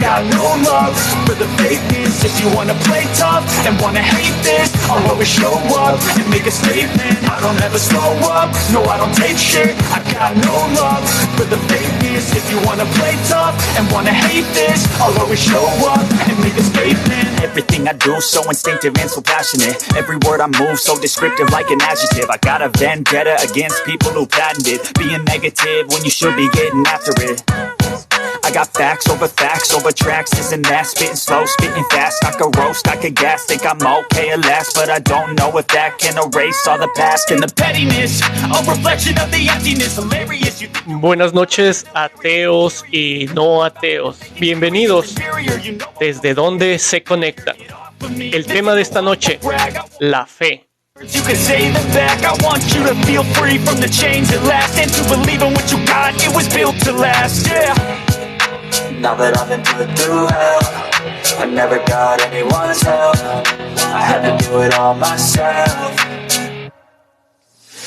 got no love for the fakeness. If you wanna play tough and wanna hate this, I'll always show up and make a statement. I don't ever slow up, no I don't take shit. I got no love for the fakeness. If you wanna play tough and wanna hate this, I'll always show up and make a statement. Everything I do so instinctive and so passionate. Every word I move so descriptive like an adjective. I got a vendetta against people who patented being negative when you should be getting after it. I got facts over tracks, isn't that? Spitting slow, spitting fast, I could roast, I could gas. Think I'm okay at last, but I don't know if that can erase all the past. And the pettiness, a reflection of the emptiness. Hilarious. Buenas noches, ateos y no ateos. Bienvenidos desde donde se conectan. El tema de esta noche, la fe. You can say them back. I want you to feel free from the chains that last, and to believe in what you got, it was built to last, yeah. Now that I've been put through hell, I never got anyone's help. I had to do it all myself.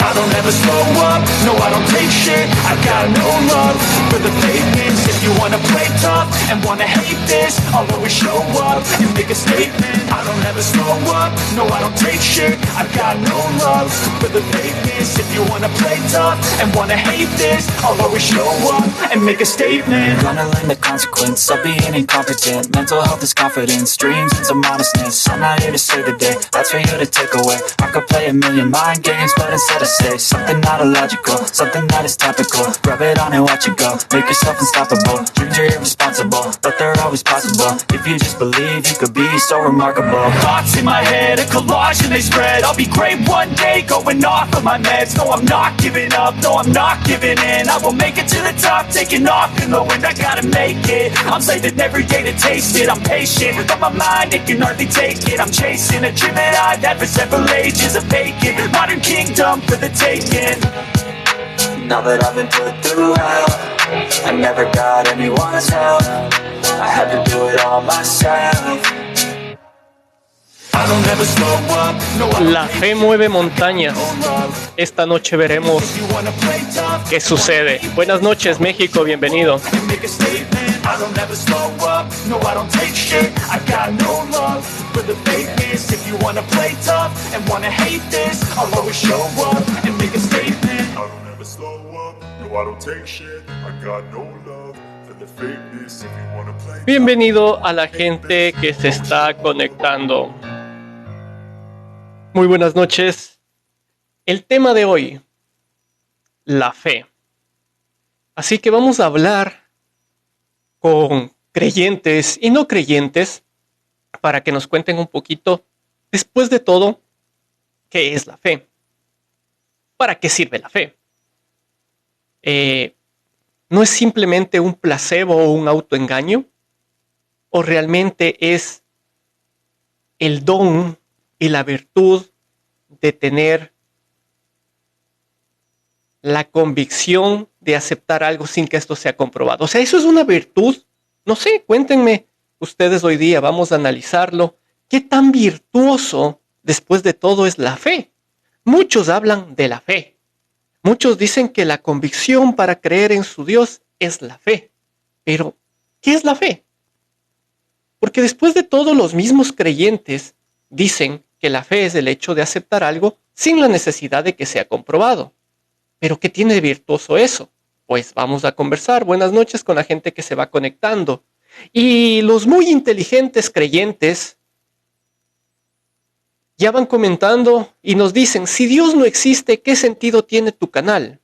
I don't ever slow up, no I don't take shit. I got no love for the fakeness. If you wanna play tough and wanna hate this, I'll always show up and make a statement. I don't ever slow up, no I don't take shit. I got no love for the fakeness. If you wanna play tough and wanna hate this, I'll always show up and make a statement. Gonna learn the consequence of being incompetent. Mental health is confidence, dreams and some honestness. I'm not here to save the day, that's for you to take away. I could play a million mind games, but instead I say something not illogical, something that is topical. Rub it on and watch it go, make yourself unstoppable. Dreams are irresponsible, but they're always possible. If you just believe, you could be so remarkable. Thoughts in my head, a collage and they spread. I'll be great one day, going off of my meds. No, I'm not giving up, no, I'm not giving in. I will make it to the top, taking off in the wind. I gotta make it, I'm saving every day to taste it. I'm patient, but my mind, it can hardly take it. I'm chasing a dream that I've had for several ages of vacant. Modern kingdom for the taking. Now that I've been put through hell, I never got anyone's help. I had to do it all myself. I don't ever slow up, no, La fe mueve montañas. Esta noche veremos qué sucede. Buenas noches, México, bienvenido. I don't ever slow up, no I don't take shit. I got no love for the fakeness. If you wanna play tough and wanna hate this, I'll always show up and make a statement. I don't ever slow up, no I don't take shit. I got no love for the fakeness. If you wanna play. Bienvenido a la gente que se está conectando. Muy buenas noches. El tema de hoy, la fe. Así que vamos a hablar con creyentes y no creyentes para que nos cuenten un poquito, después de todo, qué es la fe. ¿Para qué sirve la fe? ¿No es simplemente un placebo o un autoengaño? ¿O realmente es el don y la virtud de tener la convicción de aceptar algo sin que esto sea comprobado? O sea, ¿eso es una virtud? No sé, cuéntenme ustedes hoy día, vamos a analizarlo. ¿Qué tan virtuoso, después de todo, es la fe? Muchos hablan de la fe. Muchos dicen que la convicción para creer en su Dios es la fe. Pero, ¿qué es la fe? Porque después de todo, los mismos creyentes dicen que la fe es el hecho de aceptar algo sin la necesidad de que sea comprobado. ¿Pero qué tiene de virtuoso eso? Pues vamos a conversar. Buenas noches con la gente que se va conectando. Y los muy inteligentes creyentes ya van comentando y nos dicen, si Dios no existe, ¿qué sentido tiene tu canal?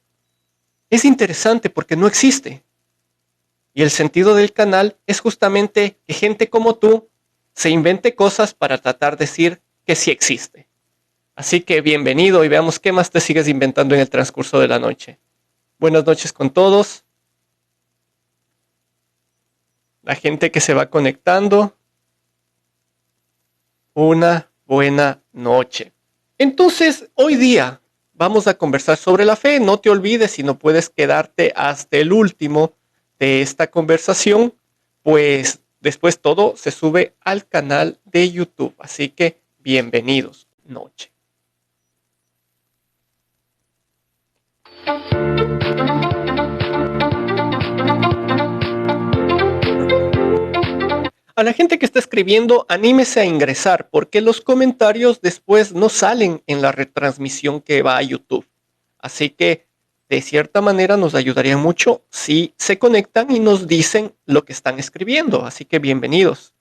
Es interesante porque no existe. Y el sentido del canal es justamente que gente como tú se invente cosas para tratar de decir que sí existe. Así que bienvenido y veamos qué más te sigues inventando en el transcurso de la noche. Buenas noches con todos. La gente que se va conectando. Una buena noche. Entonces, hoy día vamos a conversar sobre la fe. No te olvides, si no puedes quedarte hasta el último de esta conversación, pues después todo se sube al canal de YouTube. Así que bienvenidos. Noche. A la gente que está escribiendo, anímese a ingresar, porque los comentarios después no salen en la retransmisión que va a YouTube. Así que, de cierta manera, nos ayudaría mucho si se conectan y nos dicen lo que están escribiendo. Así que bienvenidos.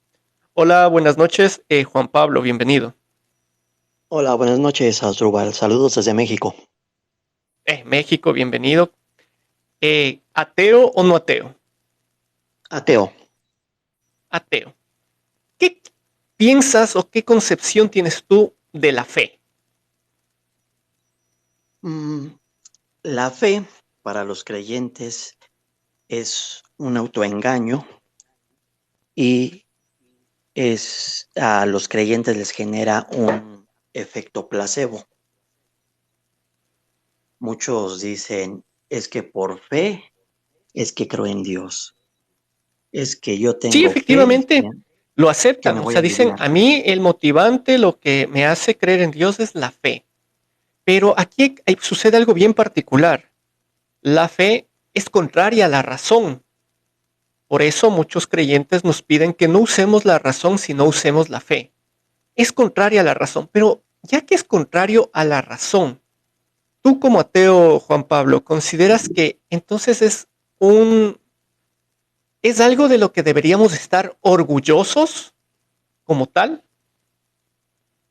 Hola, buenas noches, Juan Pablo, bienvenido. Hola, buenas noches, Asdrúbal. Saludos desde México. México, bienvenido. ¿Ateo o no ateo? Ateo. Ateo. ¿Qué piensas o qué concepción tienes tú de la fe? La fe para los creyentes es un autoengaño y a los creyentes les genera un efecto placebo. Muchos dicen, es que por fe es que creo en Dios. Es que yo Sí, tengo fe efectivamente, lo que aceptan. me O voy sea, a dicen, aliviar. a mí el motivante, lo que me hace creer en Dios es la fe. Pero aquí sucede algo bien particular. La fe es contraria a la razón. Por eso muchos creyentes nos piden que no usemos la razón, sino usemos la fe. Es contraria a la razón, pero ya que es contrario a la razón, tú como ateo, Juan Pablo, ¿consideras que entonces es algo de lo que deberíamos estar orgullosos como tal?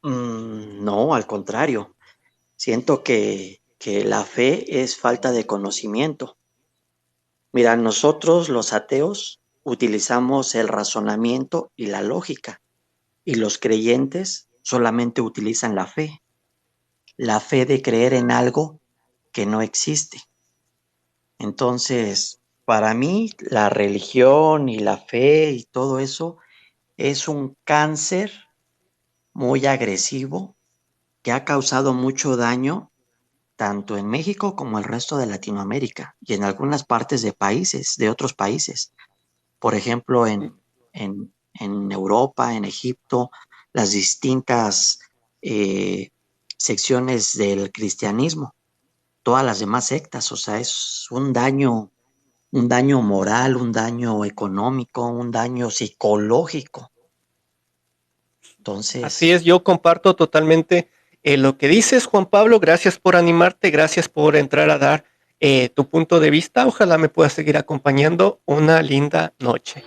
No, al contrario. Siento que la fe es falta de conocimiento. Mira, nosotros los ateos utilizamos el razonamiento y la lógica, y los creyentes solamente utilizan la fe de creer en algo que no existe. Entonces, para mí, la religión y la fe y todo eso es un cáncer muy agresivo que ha causado mucho daño tanto en México como el resto de Latinoamérica y en algunas partes de otros países. Por ejemplo, en Europa, en Egipto, las distintas eh, secciones del cristianismo, todas las demás sectas, o sea, es un daño moral, un daño económico, un daño psicológico. Así Entonces, es, yo comparto totalmente lo que dices, Juan Pablo. Gracias por animarte, gracias por entrar a dar tu punto de vista. Ojalá me puedas seguir acompañando. Una linda noche.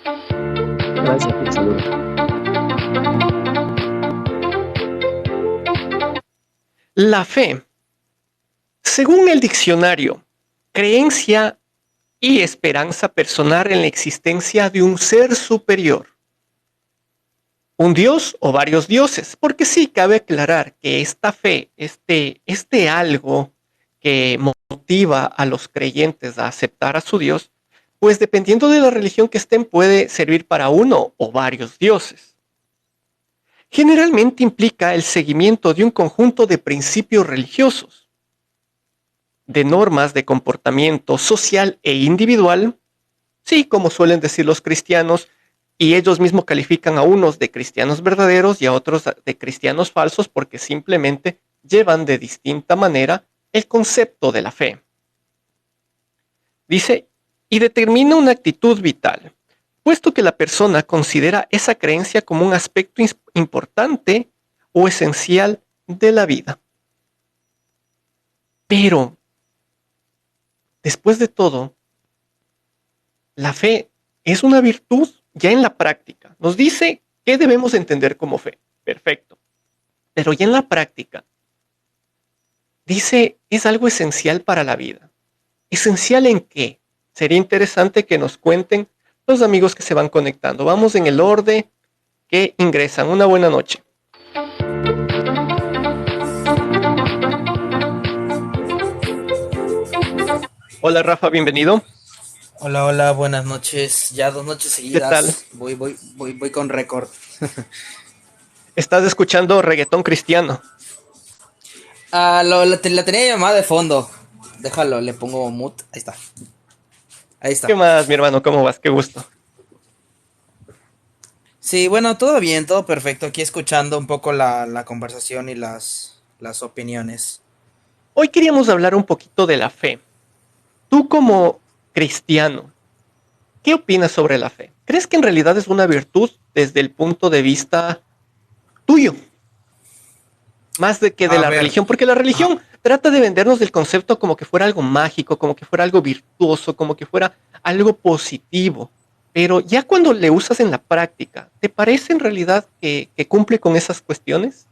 gracias, un saludo. La fe, según el diccionario, creencia y esperanza personal en la existencia de un ser superior, un dios o varios dioses, porque sí cabe aclarar que esta fe, este algo que motiva a los creyentes a aceptar a su Dios, pues dependiendo de la religión que estén puede servir para uno o varios dioses. Generalmente implica el seguimiento de un conjunto de principios religiosos, de normas de comportamiento social e individual. Sí, como suelen decir los cristianos, y ellos mismos califican a unos de cristianos verdaderos y a otros de cristianos falsos porque simplemente llevan de distinta manera el concepto de la fe. Dice, y determina una actitud vital, puesto que la persona considera esa creencia como un aspecto importante o esencial de la vida. Pero, después de todo, la fe es una virtud ya en la práctica. Nos dice qué debemos entender como fe. Perfecto. Pero ya en la práctica, dice, es algo esencial para la vida. ¿Esencial en qué? Sería interesante que nos cuenten los amigos que se van conectando. Vamos en el orden que ingresan. Una buena noche. Hola Rafa, bienvenido. Hola, hola, buenas noches. Ya 2 noches ¿Qué tal? seguidas. Voy con récord. ¿Estás escuchando reggaetón cristiano? La tenía llamada de fondo. Déjalo, le pongo mute. Ahí está. Ahí ¿Qué está. más, mi hermano? ¿Cómo vas? Qué gusto. Sí, bueno, todo bien, todo perfecto. Aquí escuchando un poco la conversación y las opiniones. Hoy queríamos hablar un poquito de la fe. Tú como cristiano, ¿qué opinas sobre la fe? ¿Crees que en realidad es una virtud desde el punto de vista tuyo? Más de que de A la ver, religión, porque la ajá. religión trata de vendernos el concepto como que fuera algo mágico, como que fuera algo virtuoso, como que fuera algo positivo. Pero ya cuando le usas en la práctica, ¿te parece en realidad que cumple con esas cuestiones?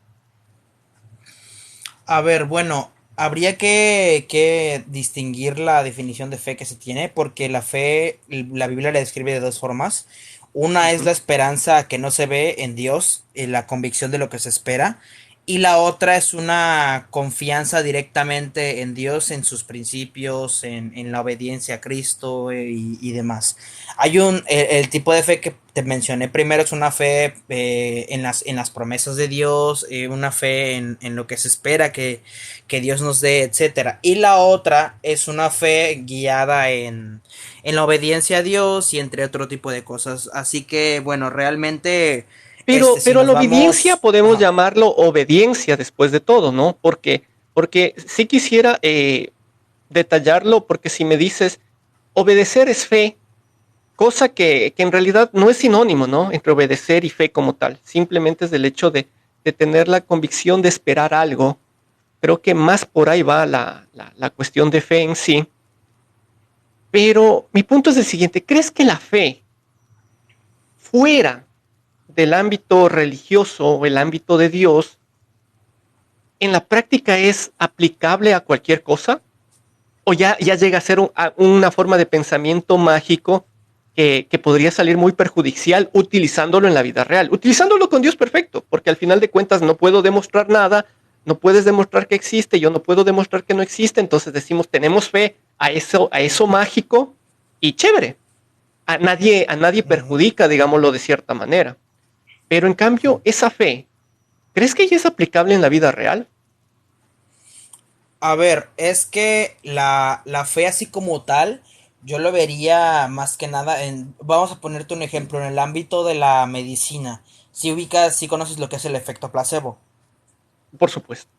A ver, bueno, habría que distinguir la definición de fe que se tiene, porque la fe, la Biblia la describe de dos formas. Una es Ujú. la esperanza que no se ve en Dios, la convicción de lo que se espera, y la otra es una confianza directamente en Dios, en sus principios, en la obediencia a Cristo y demás. Hay el tipo de fe que te mencioné primero es una fe en las promesas de Dios, una fe en lo que se espera que Dios nos dé, etcétera. Y la otra es una fe guiada en la obediencia a Dios y entre otro tipo de cosas. Así que, bueno, realmente, si Pero nos la obediencia vamos... podemos Ajá. llamarlo obediencia después de todo, ¿no? Porque sí quisiera detallarlo, porque si me dices obedecer es fe, cosa que en realidad no es sinónimo, ¿no? Entre obedecer y fe como tal. Simplemente es el hecho de tener la convicción de esperar algo. Creo que más por ahí va la cuestión de fe en sí. Pero mi punto es el siguiente. ¿Crees que la fe fuera del ámbito religioso o el ámbito de Dios en la práctica es aplicable a cualquier cosa? ¿O ya llega a ser una forma de pensamiento mágico que podría salir muy perjudicial utilizándolo en la vida real? Utilizándolo con Dios, perfecto, porque al final de cuentas no puedo demostrar nada, no puedes demostrar que existe, yo no puedo demostrar que no existe, entonces decimos tenemos fe a eso mágico y chévere. A nadie Ujú. perjudica, digámoslo de cierta manera. Pero en cambio, esa fe, ¿crees que ya es aplicable en la vida real? A ver, es que la fe así como tal, yo lo vería más que nada en, vamos a ponerte un ejemplo, en el ámbito de la medicina. Si ubicas, si conoces lo que es el efecto placebo. Por supuesto.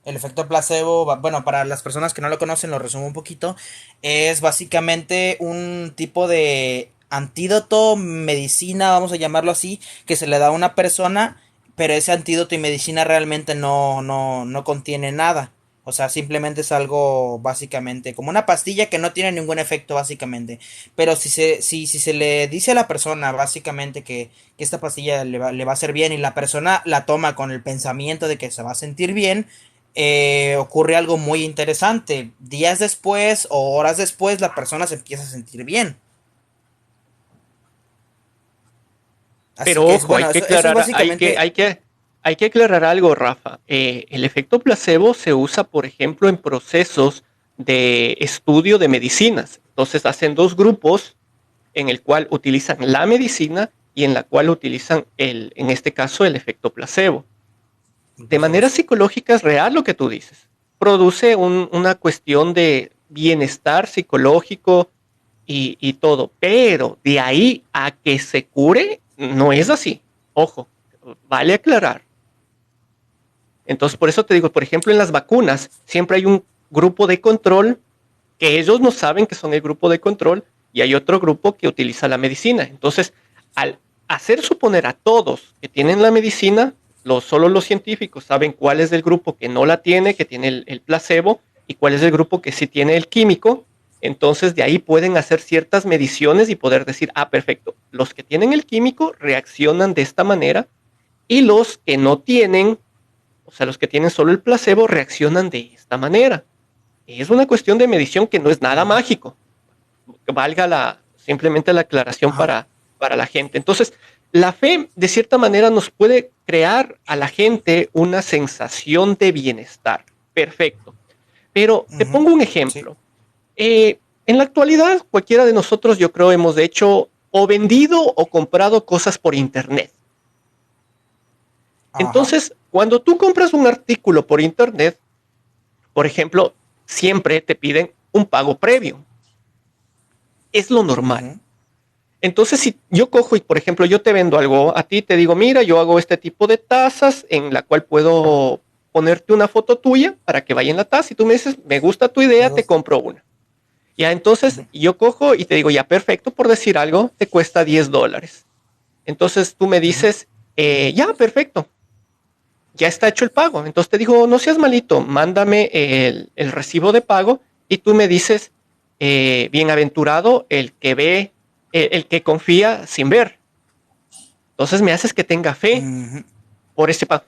El efecto placebo, bueno, para las personas que no lo conocen, lo resumo un poquito, es básicamente un tipo de antídoto, medicina, vamos a llamarlo así, que se le da a una persona, pero ese antídoto y medicina realmente no contiene nada. O sea, simplemente es algo básicamente como una pastilla que no tiene ningún efecto básicamente. Pero si se le dice a la persona básicamente que esta pastilla le va a hacer bien y la persona la toma con el pensamiento de que se va a sentir bien, ocurre algo muy interesante. Días después o horas después la persona se empieza a sentir bien. Así Pero que es ojo, hay bueno, que eso es aclarar, hay que, básicamente... hay que, hay que aclarar algo, Rafa. El efecto placebo se usa, por ejemplo, en procesos de estudio de medicinas. Entonces hacen dos grupos en el cual utilizan la medicina y en la cual utilizan en este caso, el efecto placebo. De manera psicológica es real lo que tú dices. Produce una cuestión de bienestar psicológico y todo, pero de ahí a que se cure, no es así. Ojo, vale aclarar. Entonces, por eso te digo, por ejemplo, en las vacunas siempre hay un grupo de control que ellos no saben que son el grupo de control y hay otro grupo que utiliza la medicina. Entonces, al hacer suponer a todos que tienen la medicina, solo los científicos saben cuál es el grupo que no la tiene, que tiene el placebo, y cuál es el grupo que sí tiene el químico. Entonces, de ahí pueden hacer ciertas mediciones y poder decir, ah, perfecto, los que tienen el químico reaccionan de esta manera y los que no tienen, o sea, los que tienen solo el placebo, reaccionan de esta manera. Es una cuestión de medición que no es nada Ujú. mágico. Valga simplemente la aclaración Ajá. para la gente. Entonces, la fe, de cierta manera, nos puede crear a la gente una sensación de bienestar. Perfecto. Pero te Ujú. pongo un Sí. ejemplo. En la actualidad, cualquiera de nosotros, yo creo, hemos hecho o vendido o comprado cosas por Internet. Ajá. Entonces, cuando tú compras un artículo por Internet, por ejemplo, siempre te piden un pago previo. Es lo normal. Ujú. Entonces, si yo cojo y, por ejemplo, yo te vendo algo a ti, te digo, mira, yo hago este tipo de tazas en la cual puedo ponerte una foto tuya para que vaya en la taza y tú me dices, me gusta tu idea, te compro una. Ya, entonces yo cojo y te digo, ya, perfecto, por decir algo, te cuesta $10. Entonces tú me dices, ya, perfecto, ya está hecho el pago. Entonces te digo, no seas malito, mándame el recibo de pago y tú me dices, bienaventurado el que ve, el que confía sin ver. Entonces me haces que tenga fe Ujú. por ese pago.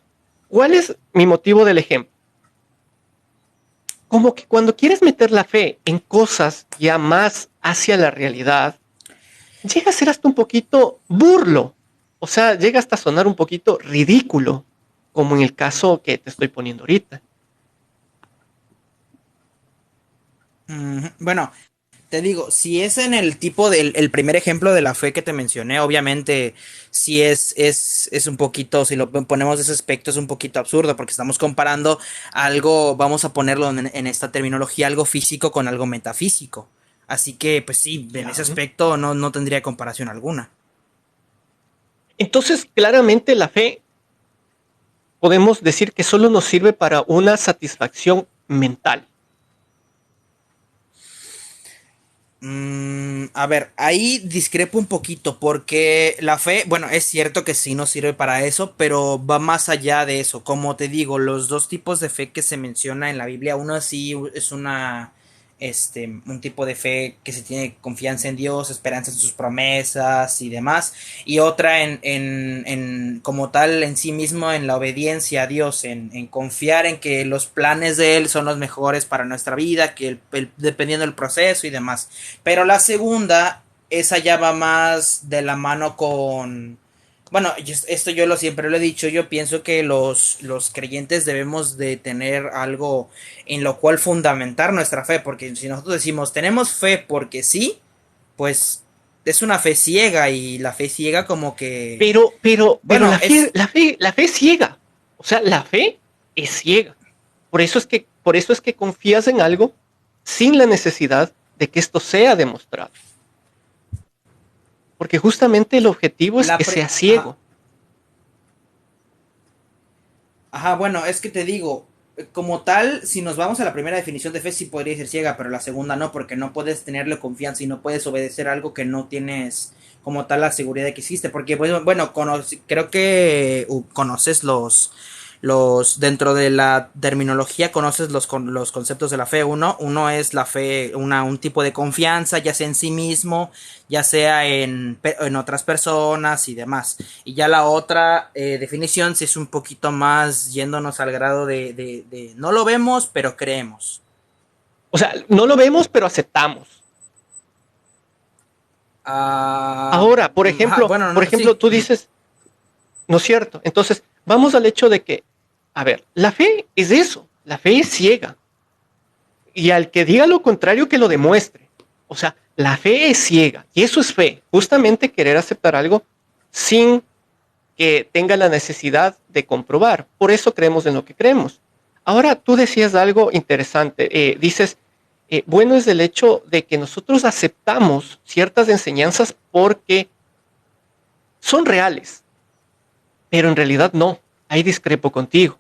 ¿Cuál es mi motivo del ejemplo? Como que cuando quieres meter la fe en cosas ya más hacia la realidad, llega a ser hasta un poquito burlo. O sea, llega hasta a sonar un poquito ridículo, como en el caso que te estoy poniendo ahorita. Ujú. Bueno, te digo, si es en el tipo del el primer ejemplo de la fe que te mencioné, obviamente si es un poquito, si lo ponemos de ese aspecto, es un poquito absurdo, porque estamos comparando algo, vamos a ponerlo en esta terminología, algo físico con algo metafísico. Así que, pues sí, en ese Ya. aspecto no tendría comparación alguna. Entonces, claramente la fe podemos decir que solo nos sirve para una satisfacción mental. A ver, ahí discrepo un poquito porque la fe, bueno, es cierto que sí nos sirve para eso, pero va más allá de eso. Como te digo, los dos tipos de fe que se menciona en la Biblia, uno sí es un tipo de fe que se tiene confianza en Dios, esperanza en sus promesas y demás, y otra en como tal en sí mismo, en la obediencia a Dios, en confiar en que los planes de Él son los mejores para nuestra vida, que dependiendo del proceso y demás. Pero la segunda, esa ya va más de la mano con... Bueno, esto yo siempre lo he dicho, yo pienso que los creyentes debemos de tener algo en lo cual fundamentar nuestra fe, porque si nosotros decimos tenemos fe porque sí, pues es una fe ciega y la fe ciega como que... Pero Bueno, es... la fe es ciega. O sea, la fe es ciega. Por eso es que confías en algo sin la necesidad de que esto sea demostrado. Porque justamente el objetivo es que sea Ajá, ciego. ajá, bueno, es que te digo, como tal, si nos vamos a la primera definición de fe, sí podría ser ciega, pero la segunda no, porque no puedes tenerle confianza y no puedes obedecer algo que no tienes como tal la seguridad de que existe. Porque, pues, bueno, creo que conoces dentro de la terminología, conoces los conceptos de la fe. Uno es la fe, un tipo de confianza, ya sea en sí mismo, ya sea en otras personas y demás. Y ya la otra definición sí es un poquito más yéndonos al grado de no lo vemos, pero creemos. O sea, no lo vemos, pero aceptamos. Ahora, Ajá, bueno, por no, sí. ejemplo, tú dices, ¿no es cierto? Entonces, vamos al hecho de que, a ver, la fe es eso, la fe es ciega. Y al que diga lo contrario, que lo demuestre. O sea, la fe es ciega. Y eso es fe. Justamente querer aceptar algo sin que tenga la necesidad de comprobar. Por eso creemos en lo que creemos. Ahora, tú decías algo interesante. Dices, bueno es el hecho de que nosotros aceptamos ciertas enseñanzas porque son reales, pero en realidad no. Ahí discrepo contigo.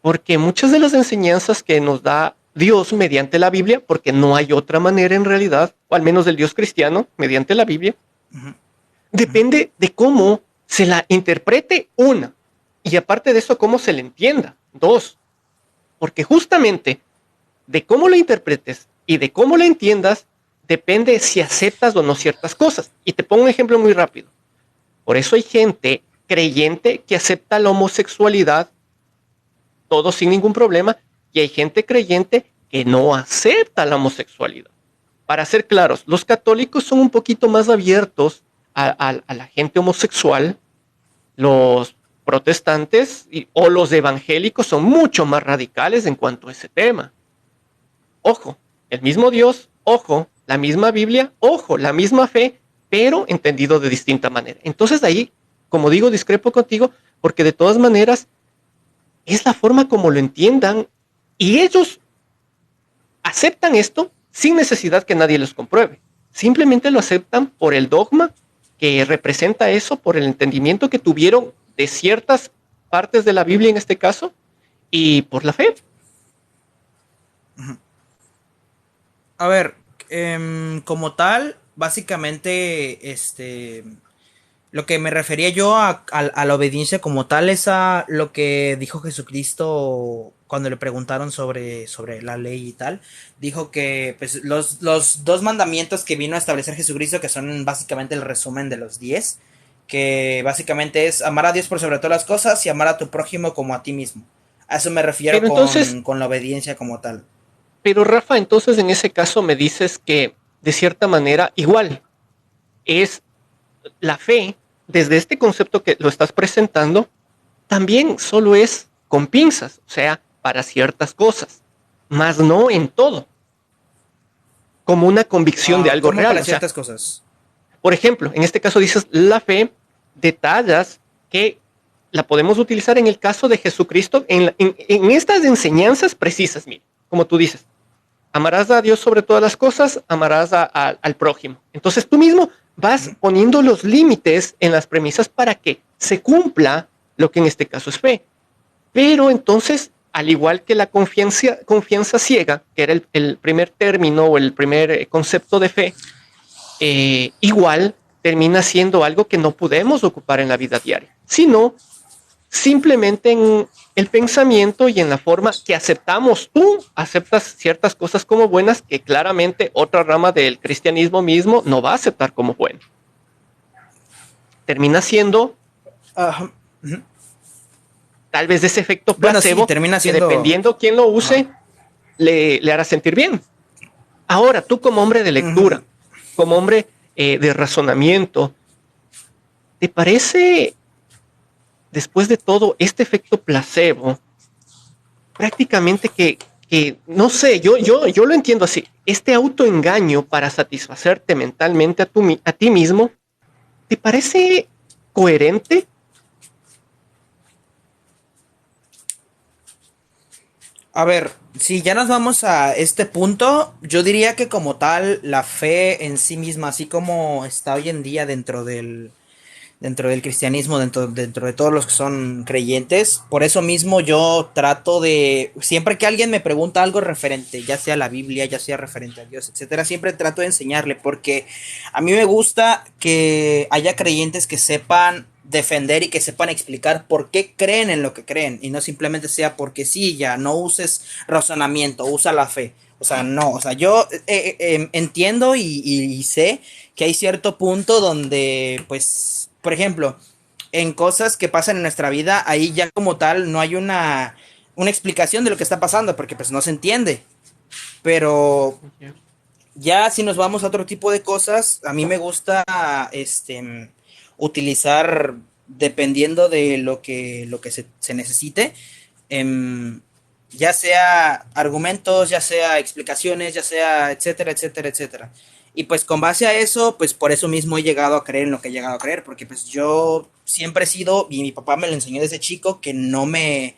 Porque muchas de las enseñanzas que nos da Dios mediante la Biblia, porque no hay otra manera en realidad, o al menos del Dios cristiano, mediante la Biblia, Ujú, ujú. depende de cómo se la interprete, una, y aparte de eso, cómo se le entienda, dos, porque justamente de cómo la interpretes y de cómo la entiendas, depende si aceptas o no ciertas cosas. Y te pongo un ejemplo muy rápido. Por eso hay gente creyente que acepta la homosexualidad todo sin ningún problema, y hay gente creyente que no acepta la homosexualidad. Para ser claros, los católicos son un poquito más abiertos a la gente homosexual, los protestantes o los evangélicos son mucho más radicales en cuanto a ese tema. Ojo, el mismo Dios, ojo, la misma Biblia, ojo, la misma fe, pero entendido de distinta manera. Entonces ahí, como digo, discrepo contigo, porque de todas maneras es la forma como lo entiendan y ellos aceptan esto sin necesidad que nadie los compruebe. Simplemente lo aceptan por el dogma que representa eso, por el entendimiento que tuvieron de ciertas partes de la Biblia en este caso y por la fe. A ver, Como tal, básicamente, lo que me refería yo a la obediencia como tal es a lo que dijo Jesucristo cuando le preguntaron sobre la ley y tal. Dijo que pues, los dos mandamientos que vino a establecer Jesucristo, que son básicamente el resumen de los 10, que básicamente es amar a Dios por sobre todas las cosas y amar a tu prójimo como a ti mismo. A eso me refiero Pero entonces, con la obediencia como tal. pero Rafa, entonces en ese caso me dices que de cierta manera igual es la fe, desde este concepto que lo estás presentando, también solo es con pinzas, o sea, para ciertas cosas, más no en todo, como una convicción de algo Como real. para O sea, ciertas cosas. por ejemplo, en este caso dices la fe, detallas que la podemos utilizar en el caso de Jesucristo, en estas enseñanzas precisas, mira, como tú dices, amarás a Dios sobre todas las cosas, amarás al prójimo. Entonces tú mismo vas poniendo los límites en las premisas para que se cumpla lo que en este caso es fe. Pero entonces, al igual que la confianza ciega, que era el primer término o el primer concepto de fe, igual termina siendo algo que no podemos ocupar en la vida diaria, sino simplemente en el pensamiento y en la forma que aceptamos. Tú aceptas ciertas cosas como buenas que claramente otra rama del cristianismo mismo no va a aceptar como bueno. Termina siendo Ajá. tal vez ese efecto Bueno, sí, placebo termina que siendo. dependiendo quién lo use, le hará sentir bien. Ahora, tú como hombre de lectura, Ujú. como hombre de razonamiento, ¿te parece, después de todo, este efecto placebo, prácticamente no sé, yo lo entiendo así, este autoengaño para satisfacerte mentalmente a ti mismo, ¿te parece coherente? A ver, si ya nos vamos a este punto, yo diría que como tal, la fe en sí misma, así como está hoy en día dentro del cristianismo, dentro de todos los que son creyentes. Por eso mismo yo trato de, siempre que alguien me pregunta algo referente, ya sea a la Biblia, ya sea referente a Dios, etcétera, siempre trato de enseñarle, porque a mí me gusta que haya creyentes que sepan defender y que sepan explicar por qué creen en lo que creen y no simplemente sea porque sí, ya no uses razonamiento, usa la fe. O sea, no, o sea, yo entiendo y sé que hay cierto punto donde, pues, por ejemplo, en cosas que pasan en nuestra vida, ahí ya como tal no hay una explicación de lo que está pasando, porque pues no se entiende. Pero ya si nos vamos a otro tipo de cosas, a mí me gusta utilizar, dependiendo de lo que se necesite, em, ya sea argumentos, ya sea explicaciones, ya sea etcétera, etcétera, etcétera. Y pues con base a eso, pues por eso mismo he llegado a creer en lo que he llegado a creer, porque pues yo siempre he sido, y mi papá me lo enseñó desde chico, que no me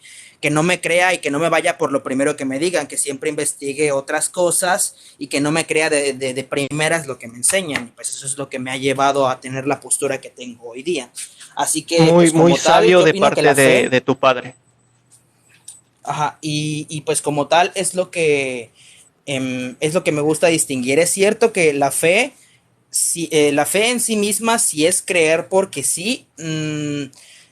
crea y que no me vaya por lo primero que me digan, que siempre investigue otras cosas y que no me crea de primeras lo que me enseñan. Y pues eso es lo que me ha llevado a tener la postura que tengo hoy día. Así que Muy, pues muy como tal, sabio yo de opino que parte la fe, de tu padre. ajá, y pues como tal es lo que me gusta distinguir. Es cierto que la fe, si, la fe en sí misma, si es creer porque sí,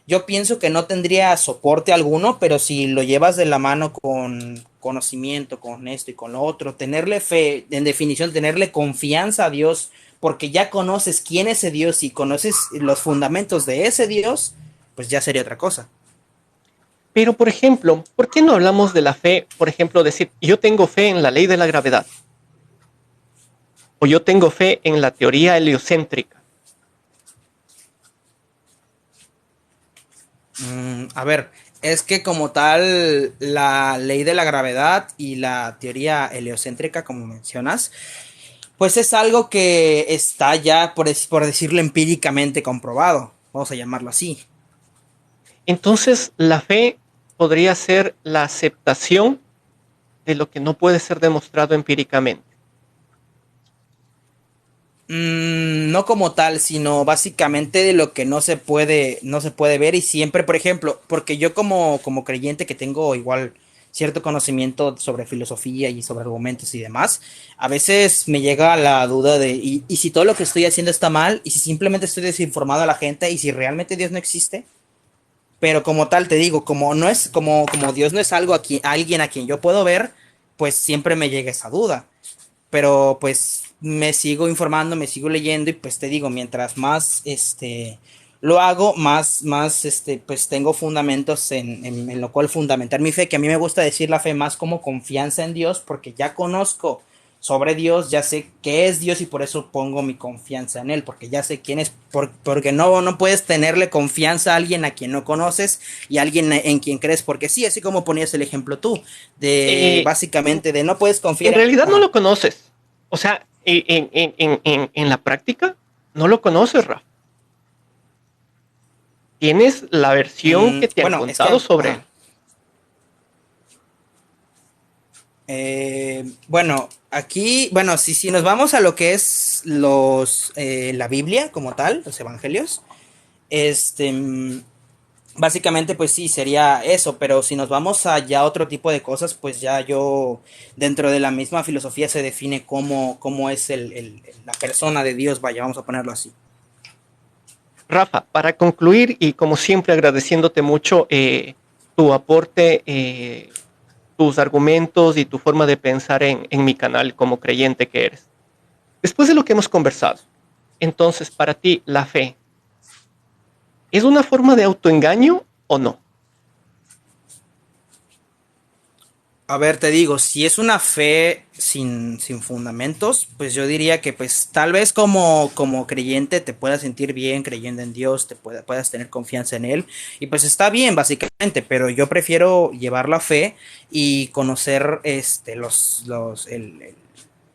yo pienso que no tendría soporte alguno, pero si lo llevas de la mano con conocimiento, con esto y con lo otro, tenerle fe, en definición, tenerle confianza a Dios, porque ya conoces quién es ese Dios y conoces los fundamentos de ese Dios, pues ya sería otra cosa. Pero, por ejemplo, ¿por qué no hablamos de la fe? Por ejemplo, decir, yo tengo fe en la ley de la gravedad, o yo tengo fe en la teoría heliocéntrica. A ver, es que como tal, la ley de la gravedad y la teoría heliocéntrica, como mencionas, pues es algo que está ya, por decirlo empíricamente, comprobado. Vamos a llamarlo así. Entonces, la fe podría ser la aceptación de lo que no puede ser demostrado empíricamente. No como tal, sino básicamente de lo que no se puede ver y siempre, por ejemplo, porque yo como creyente que tengo igual cierto conocimiento sobre filosofía y sobre argumentos y demás, a veces me llega la duda de, ¿y si todo lo que estoy haciendo está mal? ¿Y si simplemente estoy desinformando a la gente? ¿Y si realmente Dios no existe? Pero como tal, te digo, como no es, como Dios no es algo alguien a quien yo puedo ver, pues siempre me llega esa duda. Pero pues me sigo informando, me sigo leyendo y pues te digo, mientras más lo hago, más pues tengo fundamentos en lo cual fundamentar mi fe, que a mí me gusta decir la fe más como confianza en Dios, porque ya conozco sobre Dios, ya sé qué es Dios y por eso pongo mi confianza en Él, porque ya sé quién es, porque no puedes tenerle confianza a alguien a quien no conoces y a alguien en quien crees, porque sí, así como ponías el ejemplo tú, de Eh, básicamente de no puedes en confiar en... realidad no Ajá. lo conoces. O sea, en la práctica no lo conoces, Rafa. Tienes la versión que te han Bueno, es contado que, sobre él. ajá. Bueno, aquí, bueno, si nos vamos a lo que es la Biblia como tal, los evangelios, este, mm, básicamente pues sí, sería eso, pero si nos vamos a ya otro tipo de cosas, pues ya dentro de la misma filosofía se define cómo es la persona de Dios, vaya, vamos a ponerlo así. Rafa, para concluir y como siempre agradeciéndote mucho tu aporte, tus argumentos y tu forma de pensar en mi canal como creyente que eres. Después de lo que hemos conversado, entonces para ti la fe es una forma de autoengaño o no? A ver, te digo, si es una fe sin fundamentos, pues yo diría que pues tal vez como creyente te puedas sentir bien creyendo en Dios, puedas tener confianza en Él, y pues está bien básicamente, pero yo prefiero llevar la fe y conocer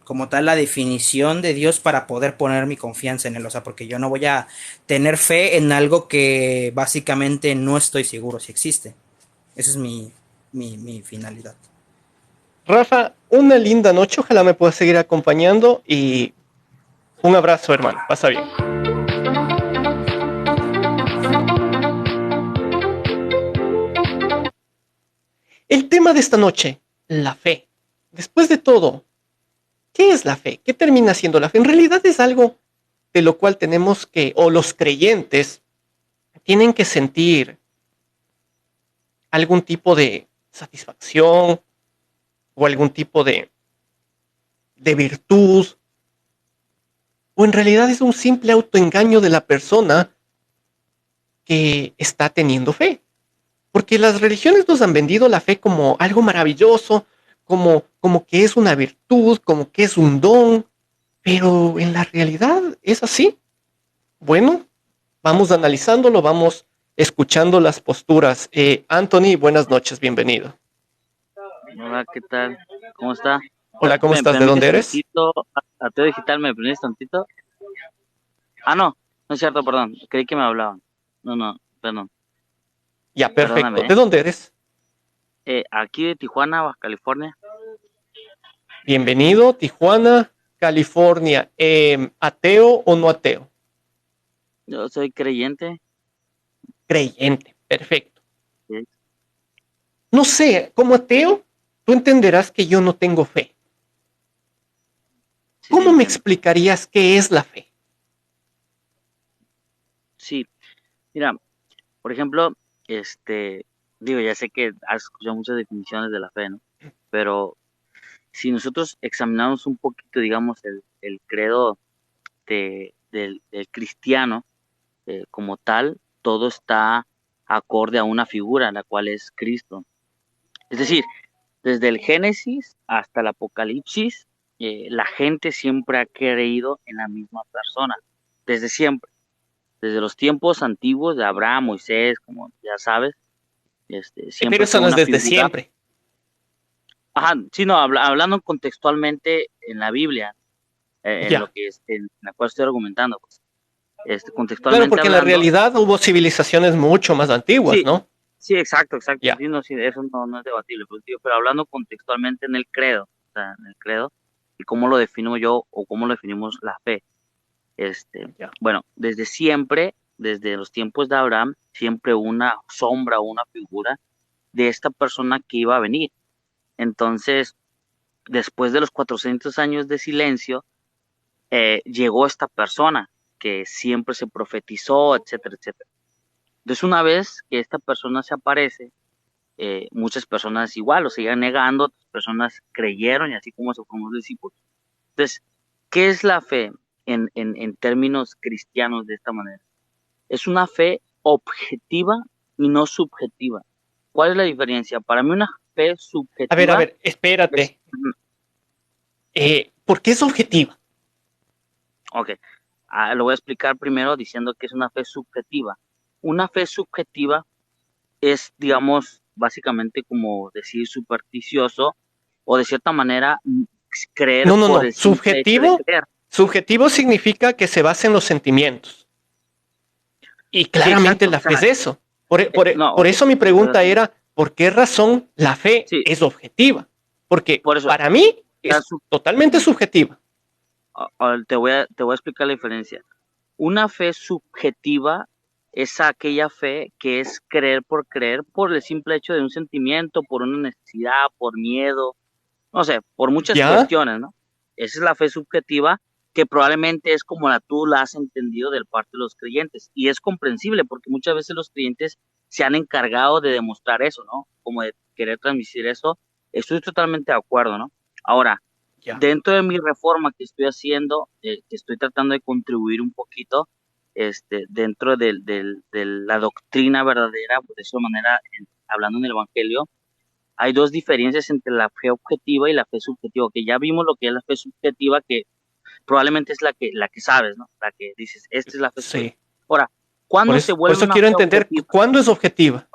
como tal la definición de Dios para poder poner mi confianza en Él, o sea, porque yo no voy a tener fe en algo que básicamente no estoy seguro si existe. Esa es mi finalidad. Rafa, una linda noche, ojalá me puedas seguir acompañando y un abrazo, hermano, pasa bien. El tema de esta noche, la fe. Después de todo, ¿qué es la fe? ¿Qué termina siendo la fe? En realidad es algo de lo cual tenemos que, o los creyentes, tienen que sentir algún tipo de satisfacción o algún tipo de virtud, o en realidad es un simple autoengaño de la persona que está teniendo fe. Porque las religiones nos han vendido la fe como algo maravilloso, como que es una virtud, como que es un don, pero en la realidad es así. Bueno, vamos analizándolo, vamos escuchando las posturas. Anthony, buenas noches, bienvenido. Hola, ¿qué tal? ¿Cómo está? Hola, ¿cómo ¿Me estás? ¿De dónde permites eres? tantito? A Teo Digital, ¿me permites tantito? Ah, no, no es cierto, perdón. Creí que me hablaban. No, no, perdón. Ya, perfecto. Perdóname, ¿De ¿eh? dónde eres? Aquí de Tijuana, Baja California. Bienvenido, Tijuana, California. ¿Ateo o no ateo? Yo soy creyente. Creyente, perfecto. Sí, No sé, como ateo, tú entenderás que yo no tengo fe. sí, te ¿Cómo me entiendo. explicarías qué es la fe? Sí, mira, por ejemplo, digo, ya sé que has escuchado muchas definiciones de la fe, ¿no? Pero si nosotros examinamos un poquito, digamos, el credo del cristiano, como tal, todo está acorde a una figura, la cual es Cristo. Es decir, desde el Génesis hasta el Apocalipsis, la gente siempre ha creído en la misma persona, desde siempre, desde los tiempos antiguos de Abraham, Moisés, como ya sabes, Pero siempre eso fue no es una desde figura. siempre. Ajá, sí, no, hablando contextualmente en la Biblia, en lo Ya. que en la cual estoy argumentando, pues, Claro, contextualmente porque en la hablando. realidad hubo civilizaciones mucho más antiguas, Sí, ¿no? sí, exacto, exacto. Ya. Sí, no, sí, eso no es debatible, pues, digo, pero hablando contextualmente en el credo, o sea, en el credo, y cómo lo defino yo o cómo lo definimos la fe. Ya. Bueno, desde siempre, desde los tiempos de Abraham, siempre una sombra o una figura de esta persona que iba a venir. Entonces, después de los 400 años de silencio, llegó esta persona que siempre se profetizó, etcétera, etcétera. Entonces, una vez que esta persona se aparece, muchas personas igual lo seguían negando, otras personas creyeron y así como se formó los discípulos. Entonces, ¿qué es la fe en términos cristianos de esta manera? Es una fe objetiva y no subjetiva. ¿Cuál es la diferencia? Para mí una fe A subjetiva ver, es... espérate. ¿Por qué es objetiva? Ok, lo voy a explicar primero diciendo que es una fe subjetiva. Una fe subjetiva es, digamos, básicamente como decir supersticioso o de cierta manera creer No, no, por no. el simple hecho de Subjetivo, creer. subjetivo significa que se basa en los sentimientos. Y Sí, claramente exacto. la O sea, fe es eso. no, Por ok, eso mi pregunta era, ¿por qué razón la fe sí, es objetiva? Porque por eso, para mí la es totalmente subjetiva. te voy a explicar la diferencia. Una fe subjetiva es aquella fe que es creer por el simple hecho de un sentimiento, por una necesidad, por miedo, no sé, por muchas ¿Ya? cuestiones, ¿no? Esa es la fe subjetiva que probablemente es como tú la has entendido del parte de los creyentes. Y es comprensible porque muchas veces los creyentes se han encargado de demostrar eso, ¿no? Como de querer transmitir eso. Estoy totalmente de acuerdo, ¿no? Ahora, Ya. dentro de mi reforma que estoy haciendo, que estoy tratando de contribuir un poquito, dentro de la doctrina verdadera, pues de esa manera, hablando en el Evangelio, hay dos diferencias entre la fe objetiva y la fe subjetiva, que ya vimos lo que es la fe subjetiva, que probablemente es la que sabes, ¿no? La que dices, esta es la fe subjetiva. Sí. Ahora, Por ¿cuándo se eso, por vuelve eso una quiero fe entender objetiva? cuándo es objetiva.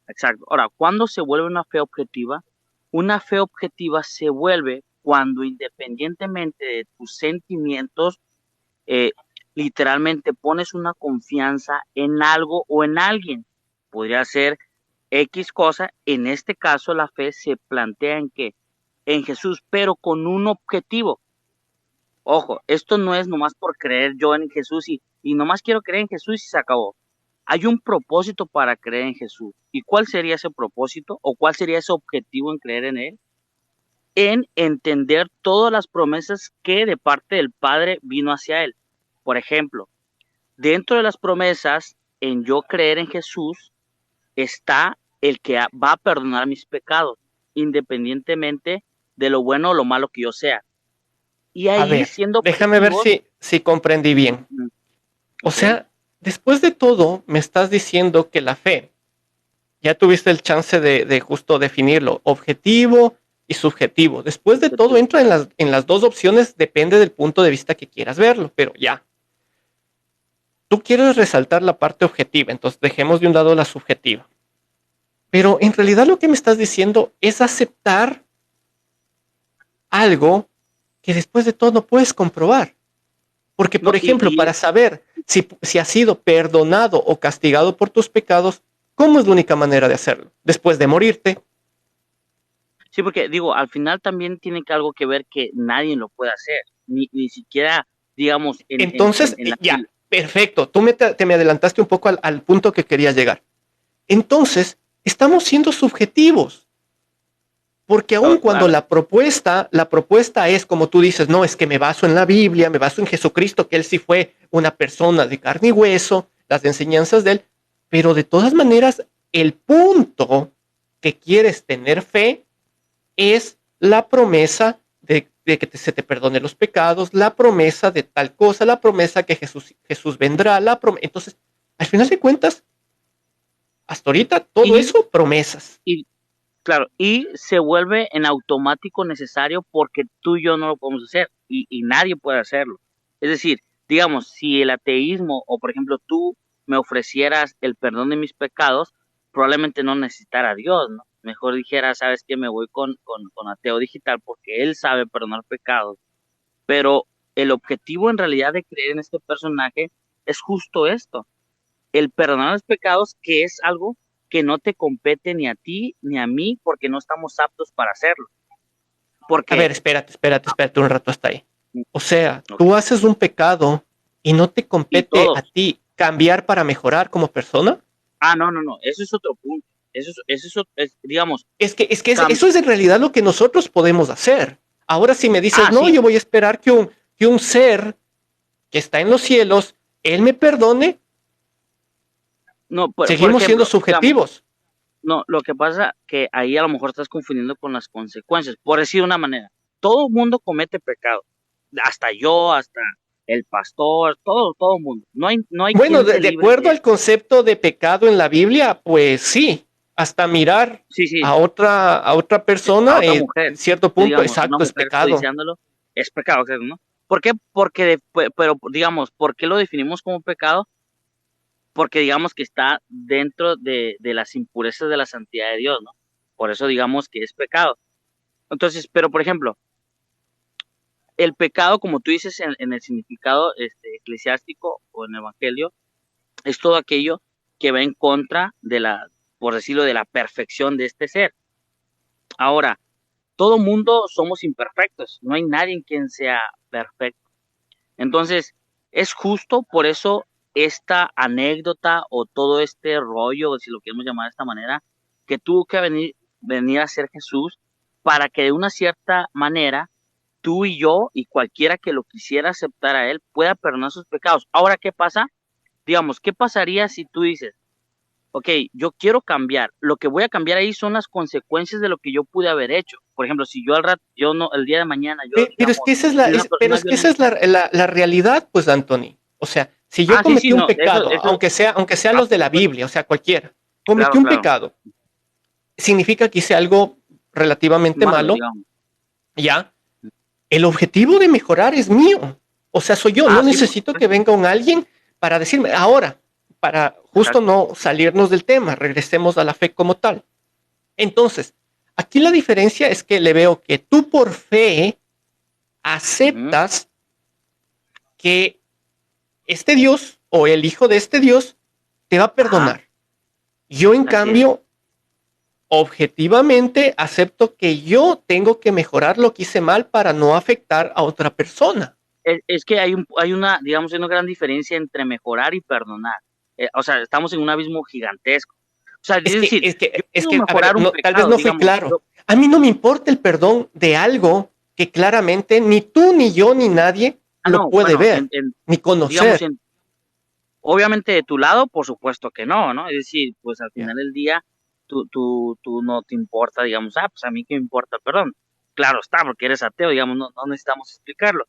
Exacto. Ahora, ¿cuándo se vuelve una fe objetiva? Una fe objetiva se vuelve cuando independientemente de tus sentimientos, eh, literalmente pones una confianza en algo o en alguien. Podría ser X cosa, en este caso la fe se plantea en que en Jesús, pero con un objetivo. Ojo, esto no es nomás por creer yo en Jesús y nomás quiero creer en Jesús y se acabó. Hay un propósito para creer en Jesús. ¿Y cuál sería ese propósito o cuál sería ese objetivo en creer en Él? En entender todas las promesas que de parte del Padre vino hacia Él. Por ejemplo, dentro de las promesas, en yo creer en Jesús, está el que va a perdonar mis pecados, independientemente de lo bueno o lo malo que yo sea. Y A ahí, ver, siendo déjame ver objetivos, si comprendí bien. O ok, sea, después de todo, me estás diciendo que la fe, ya tuviste el chance de justo definirlo, objetivo y subjetivo. Después de todo, objetivo. entra en las dos opciones, depende del punto de vista que quieras verlo, pero ya. Tú quieres resaltar la parte objetiva, entonces dejemos de un lado la subjetiva. Pero en realidad lo que me estás diciendo es aceptar algo que después de todo no puedes comprobar. Porque, No, por ejemplo, para saber si has sido perdonado o castigado por tus pecados, ¿cómo es la única manera de hacerlo? Después de morirte. sí, porque digo, al final también tiene que algo que ver que nadie lo puede hacer, ni siquiera, digamos, Entonces, en la ya, perfecto. Tú te me adelantaste un poco al punto que quería llegar. Entonces, estamos siendo subjetivos. Porque aun cuando claro, la propuesta es, como tú dices, no, es que me baso en la Biblia, me baso en Jesucristo, que Él sí fue una persona de carne y hueso, las enseñanzas de Él, pero de todas maneras, el punto que quieres tener fe es la promesa de que se te perdone los pecados, la promesa de tal cosa, la promesa que Jesús vendrá, entonces, al final de cuentas, hasta ahorita, todo y, eso, promesas. y claro, y se vuelve en automático necesario porque tú y yo no lo podemos hacer y nadie puede hacerlo. Es decir, digamos, si el ateísmo o por ejemplo tú me ofrecieras el perdón de mis pecados, probablemente no necesitara a Dios, ¿no? Mejor dijera, sabes que me voy con ateo digital porque él sabe perdonar pecados. Pero el objetivo en realidad de creer en este personaje es justo esto, el perdonar los pecados, que es algo que no te compete ni a ti ni a mí porque no estamos aptos para hacerlo. A Porque, ver, espérate un rato hasta ahí. O sea, ok, tú haces un pecado y no te y compete a todos, ti cambiar para mejorar como persona. no, eso es otro punto. digamos, Eso es en realidad lo que nosotros podemos hacer. Ahora si me dices, no, sí. yo voy a esperar que un ser que está en los cielos, él me perdone, No, por seguimos siendo ejemplo, digamos, subjetivos. no, lo que pasa que ahí a lo mejor estás confundiendo con las consecuencias. Por decir de una manera, todo el mundo comete pecado. Hasta yo, hasta el pastor, todo el mundo. No hay Bueno, quien se de libre acuerdo de al eso. concepto de pecado en la Biblia, pues sí, hasta mirar Sí, sí, a otra a persona, otra mujer, en cierto punto, digamos, una exacto, es mujer pecado. codiciándolo, es pecado, claro, ¿no? ¿Por qué? Porque, pero digamos, ¿por qué lo definimos como pecado? Porque digamos que está dentro de las impurezas de la santidad de Dios, ¿no? Por eso digamos que es pecado. Entonces, pero por ejemplo, el pecado, como tú dices en el significado eclesiástico o en el evangelio, es todo aquello que va en contra de por decirlo, de la perfección de este ser. Ahora, todo mundo somos imperfectos, no hay nadie en quien sea perfecto. Entonces, es justo por eso esta anécdota o todo este rollo, si lo queremos llamar de esta manera, que tuvo que venir a ser Jesús para que de una cierta manera tú y yo y cualquiera que lo quisiera aceptar a él pueda perdonar sus pecados. Ahora, ¿qué pasa? Digamos, ¿qué pasaría si tú dices, ok, yo quiero cambiar, lo que voy a cambiar ahí son las consecuencias de lo que yo pude haber hecho? Por ejemplo, si yo al rato, yo no, el día de mañana, yo Pero es que digamos, esa es soy una pero persona es que esa es violenta. la realidad, pues, Anthony. O sea, si yo Sí, sí, cometí un no, eso, pecado, eso, aunque sea ah, los de por la supuesto, Biblia, o sea, cualquiera, cometí claro, un claro, pecado, significa que hice algo relativamente malo, malo, digamos. ya, el objetivo de mejorar es mío. O sea, soy yo. No Sí, por necesito que supuesto, venga un alguien para decirme. Ahora, para justo exacto. no salirnos del tema, regresemos a la fe como tal. Entonces, aquí la diferencia es que le veo que tú por fe Ujú. aceptas que este Dios o el hijo de este Dios te va a Ajá, perdonar. Yo, en así es. cambio, objetivamente acepto que yo tengo que mejorar lo que hice mal para no afectar a otra persona. Es que hay una, digamos, una gran diferencia entre mejorar y perdonar. O sea, estamos en un abismo gigantesco. O sea, es decir, yo puedo A ver, mejorar un no, tal vez pecado, no fui digamos, claro. A mí no me importa el perdón de algo que claramente ni tú, ni yo, ni nadie lo no, puede bueno, ver, ni digamos, conocer. obviamente de tu lado, por supuesto que no, ¿no? Es decir, pues al Ya. final del día, tú no te importa, digamos, pues a mí qué me importa, perdón. Claro está, porque eres ateo, digamos, no necesitamos explicarlo.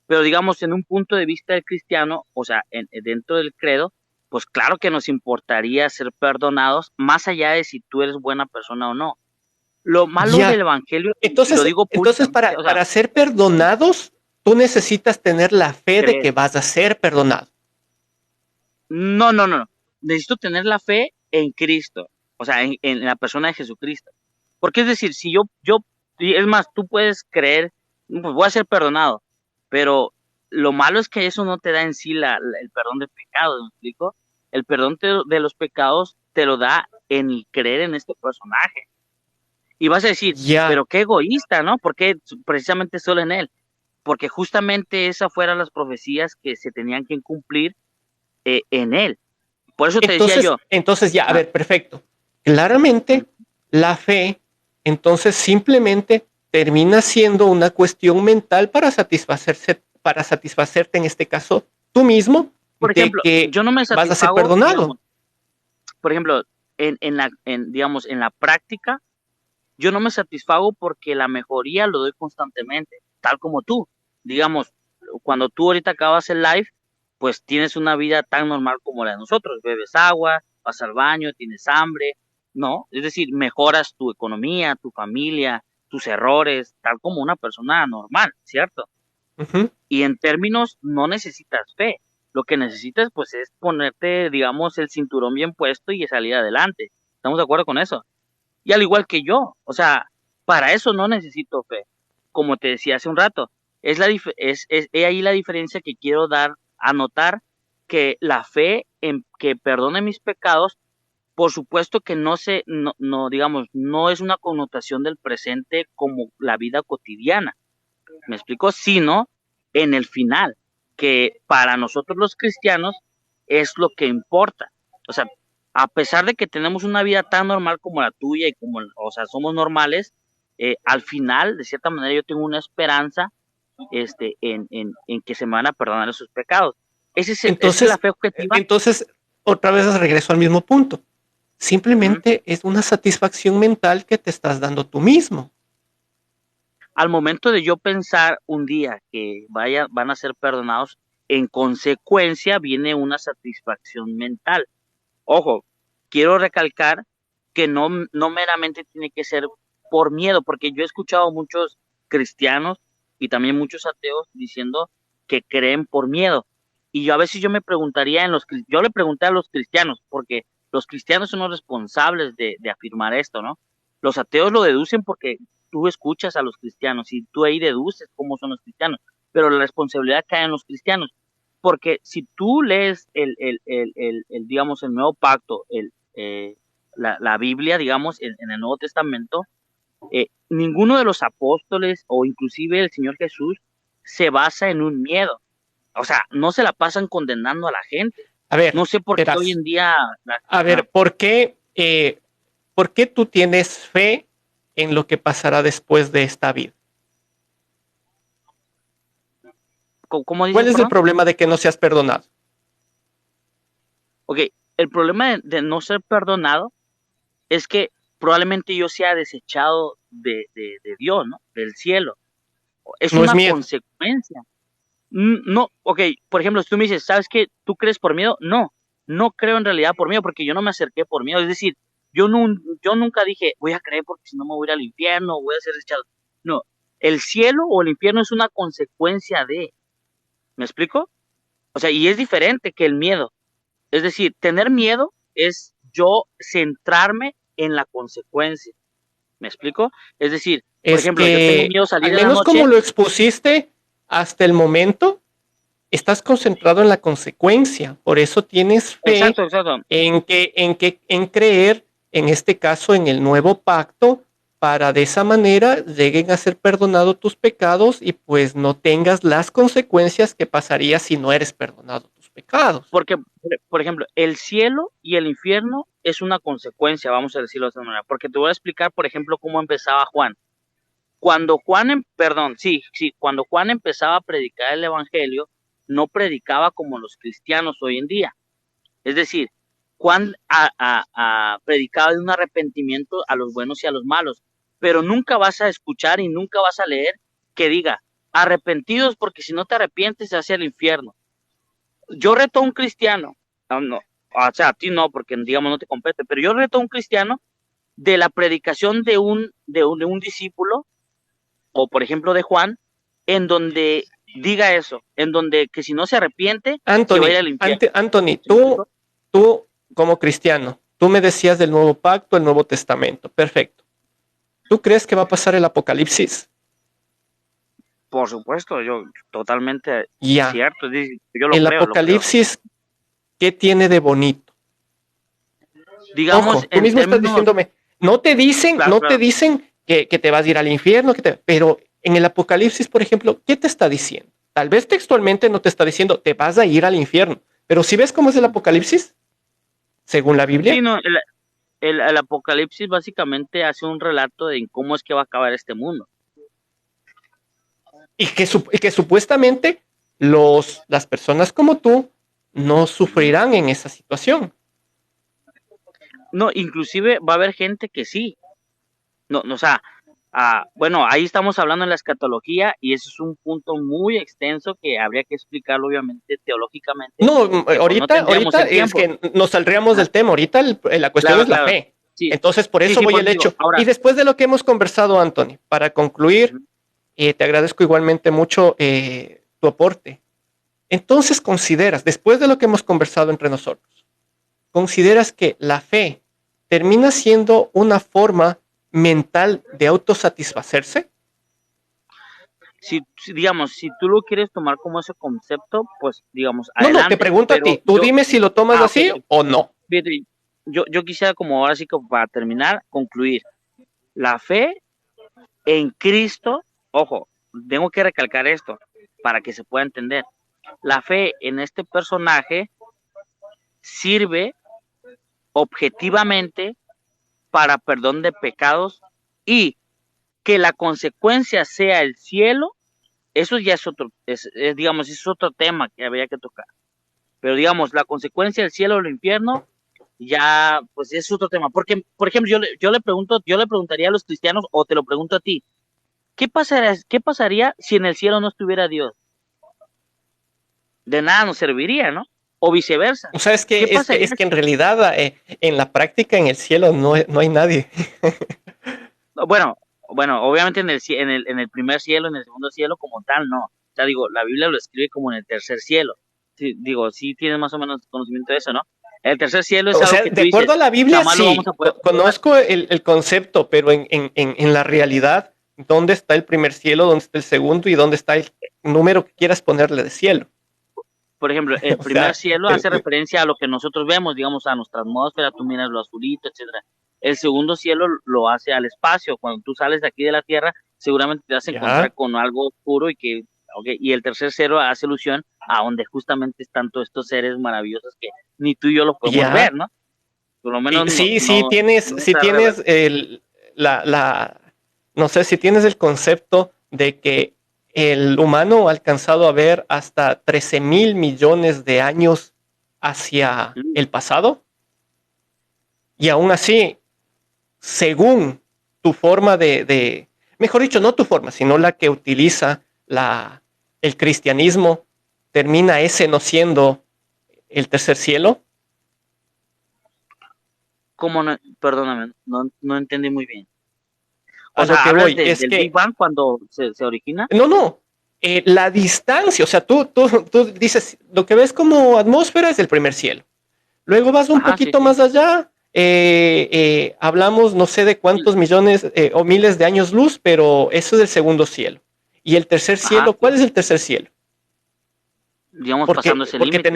Pero digamos, en un punto de vista del cristiano, o sea, dentro del credo, pues claro que nos importaría ser perdonados, más allá de si tú eres buena persona o no. Lo malo del Ya. evangelio, y lo Entonces, digo públicamente, o sea, para ser perdonados, tú necesitas tener la fe de creer. que vas a ser perdonado. No. Necesito tener la fe en Cristo, o sea, en la persona de Jesucristo. Porque es decir, si y es más, tú puedes creer, pues voy a ser perdonado, pero lo malo es que eso no te da en sí el perdón de pecados, ¿me explico? El perdón de los pecados te lo da en el creer en este personaje. Y vas a decir, Ya. pero qué egoísta, ¿no? Porque precisamente solo en él. Porque justamente esas fueron las profecías que se tenían que cumplir en él. Por eso te decía yo, Entonces ya, a ah, ver, perfecto. Claramente, la fe, entonces simplemente termina siendo una cuestión mental para satisfacerte en este caso tú mismo por de ejemplo, que yo no me vas a ser satisfago, digamos, perdonado. por ejemplo, digamos, en la práctica, yo no me satisfago porque la mejoría lo doy constantemente, tal como tú. Digamos, cuando tú ahorita acabas el live, pues tienes una vida tan normal como la de nosotros. Bebes agua, vas al baño, tienes hambre, ¿no? Es decir, mejoras tu economía, tu familia, tus errores, tal como una persona normal, ¿cierto? Ujú. Y en términos, no necesitas fe. Lo que necesitas, pues, es ponerte, digamos, el cinturón bien puesto y salir adelante. ¿Estamos de acuerdo con eso? Y al igual que yo, o sea, para eso no necesito fe. Como te decía hace un rato, he ahí la diferencia que quiero dar a notar, que la fe en que perdone mis pecados, por supuesto que digamos, no es una connotación del presente como la vida cotidiana. ¿Me explico? Sino en el final, que para nosotros los cristianos es lo que importa. O sea, a pesar de que tenemos una vida tan normal como la tuya y como, o sea, somos normales, al final, de cierta manera, yo tengo una esperanza en que se me van a perdonar esos pecados. Esa es la Entonces, fe objetiva. entonces, otra vez regreso al mismo punto. Ujú. Simplemente es una satisfacción mental que te estás dando tú mismo. Al momento de yo pensar un día que van a ser perdonados, en consecuencia viene una satisfacción mental. Ojo, quiero recalcar que no meramente tiene que ser por miedo, porque yo he escuchado muchos cristianos y también muchos ateos diciendo que creen por miedo. Y yo a veces yo me preguntaría yo le pregunté a los cristianos, porque los cristianos son los responsables de afirmar esto, ¿no? Los ateos lo deducen porque tú escuchas a los cristianos y tú ahí deduces cómo son los cristianos, pero la responsabilidad cae en los cristianos. Porque si tú lees digamos, el nuevo pacto, la Biblia, digamos, en el Nuevo Testamento, ninguno de los apóstoles o inclusive el Señor Jesús se basa en un miedo. O sea, no se la pasan condenando a la gente. A ver, No sé por qué hoy verás. en día... A Ajá. ver, ¿por qué tú tienes fe en lo que pasará después de esta vida? ¿Cómo ¿Cuál dices, es el perdón? problema de que no seas perdonado? Ok, el problema de no ser perdonado es que probablemente yo sea desechado de Dios, ¿no? Del cielo. Es No es una miedo. consecuencia. No, ok, por ejemplo, si tú me dices, ¿sabes qué? ¿Tú crees por miedo? No, no creo en realidad por miedo, porque yo no me acerqué por miedo. Es decir, yo nunca dije, voy a creer porque si no me voy a ir al infierno, voy a ser desechado. No, el cielo o el infierno es una consecuencia de, ¿me explico? O sea, y es diferente que el miedo. Es decir, tener miedo es yo centrarme en la consecuencia. ¿Me explico? Es decir, por Es ejemplo, yo tengo que, miedo a salir al en la menos como noche. lo expusiste hasta el momento, estás concentrado en la consecuencia. Por eso tienes fe Exacto, exacto. en creer, en este caso, en el nuevo pacto, para de esa manera lleguen a ser perdonados tus pecados y pues no tengas las consecuencias que pasaría si no eres perdonado tus pecados. Porque, por ejemplo, el cielo y el infierno es una consecuencia, vamos a decirlo de esta manera. Porque te voy a explicar, por ejemplo, cómo empezaba Juan. Perdón, sí, sí, cuando Juan empezaba a predicar el evangelio, no predicaba como los cristianos hoy en día. Es decir, Juan predicaba de un arrepentimiento a los buenos y a los malos, pero nunca vas a escuchar y nunca vas a leer que diga, arrepentidos porque si no te arrepientes hacia el infierno. Yo reto a un cristiano, no, o sea, a ti no, porque digamos no te compete, pero yo reto a un cristiano de la predicación de un discípulo, o por ejemplo de Juan, en donde diga eso, en donde que si no se arrepiente, que va a ir Anthony, al infierno. Anthony, ¿Sí me explico? tú como cristiano, tú me decías del nuevo pacto, el Nuevo Testamento. Perfecto. ¿Tú crees que va a pasar el apocalipsis? Por supuesto, yo totalmente Ya. cierto, yo lo El creo, lo creo. apocalipsis, ¿qué tiene de bonito? Digamos, Ojo, tú en mismo estás términos, diciéndome, no te dicen, claro, no te claro, dicen que te vas a ir al infierno, pero en el apocalipsis, por ejemplo, ¿qué te está diciendo? Tal vez textualmente no te está diciendo, te vas a ir al infierno, pero si ves cómo es el apocalipsis, según la sí, Biblia, no, el Apocalipsis básicamente hace un relato de cómo es que va a acabar este mundo. y que supuestamente las personas como tú no Ujú. sufrirán en esa situación. No, inclusive va a haber gente que sí, no, no, o sea, bueno, ahí estamos hablando en la escatología y eso es un punto muy extenso que habría que explicarlo obviamente teológicamente, No, que pues no tendríamos ahorita el es tiempo. que nos saldríamos Ajá, del tema. Ahorita la cuestión claro, es la claro, fe. sí, Entonces, por sí, eso sí, voy por al eso digo, hecho. Y ahora, después de lo que hemos conversado, Anthony, para concluir, ujú, te agradezco igualmente mucho tu aporte. Entonces, consideras, después de lo que hemos conversado entre nosotros, consideras que la fe termina siendo una forma mental de autosatisfacerse. digamos, si tú lo quieres tomar como ese concepto, pues digamos, No, no, te adelante, pregunto a pero ti. Tú dime si lo tomas ok, así o no. fíjate, yo quisiera como ahora sí que para terminar, concluir, la fe en Cristo, ojo, tengo que recalcar esto para que se pueda entender, la fe en este personaje sirve objetivamente para perdón de pecados y que la consecuencia sea el cielo, eso ya es otro, digamos, es otro tema que habría que tocar. Pero digamos, la consecuencia del cielo o el infierno, ya, pues es otro tema. Porque, por ejemplo, yo le preguntaría a los cristianos, o te lo pregunto a ti, qué pasaría si en el cielo no estuviera Dios? De nada nos serviría, ¿no? O viceversa. O sea, ¿Qué pasaría es que en realidad en la práctica en el cielo no hay nadie. bueno, obviamente en el primer cielo, en el segundo cielo como tal, no. O sea, digo, la Biblia lo escribe como en el tercer cielo. Sí, digo, sí tienes más o menos conocimiento de eso, ¿no? El tercer cielo es O algo sea, que tú de acuerdo dices, a la Biblia, jamás lo vamos sí, a poder comprobar. conozco el concepto, pero en la realidad, ¿dónde está el primer cielo? ¿Dónde está el segundo? ¿Y dónde está el número que quieras ponerle de cielo? Por ejemplo, el O primer sea, cielo hace referencia a lo que nosotros vemos, digamos, a nuestra atmósfera, tú miras lo azulito, etcétera. El segundo cielo lo hace al espacio. Cuando tú sales de aquí de la Tierra, seguramente te vas a encontrar ya, con algo oscuro y el tercer cielo hace alusión a donde justamente están todos estos seres maravillosos que ni tú y yo los podemos ver, ya. ¿no? Por lo Y menos sí, no sí está revelado. tienes no sé, si tienes el concepto de que el humano ha alcanzado a ver hasta 13.000 millones de años hacia Mm. el pasado, y aún así, según tu forma mejor dicho, no tu forma, sino la que utiliza el cristianismo, termina ese no siendo el tercer cielo. ¿Cómo no? Perdóname, no entendí muy bien. A O lo sea, que hablas voy es del Big que Bang cuando se origina. no, la distancia, o sea, tú dices, lo que ves como atmósfera es el primer cielo. Luego vas un Ajá, sí, poquito sí. más allá, hablamos no sé de Sí, cuántos millones o miles de años luz, pero eso es el segundo cielo. Y el tercer ajá, cielo, ¿cuál sí. es el tercer cielo? Digamos, pasando ese Porque límite.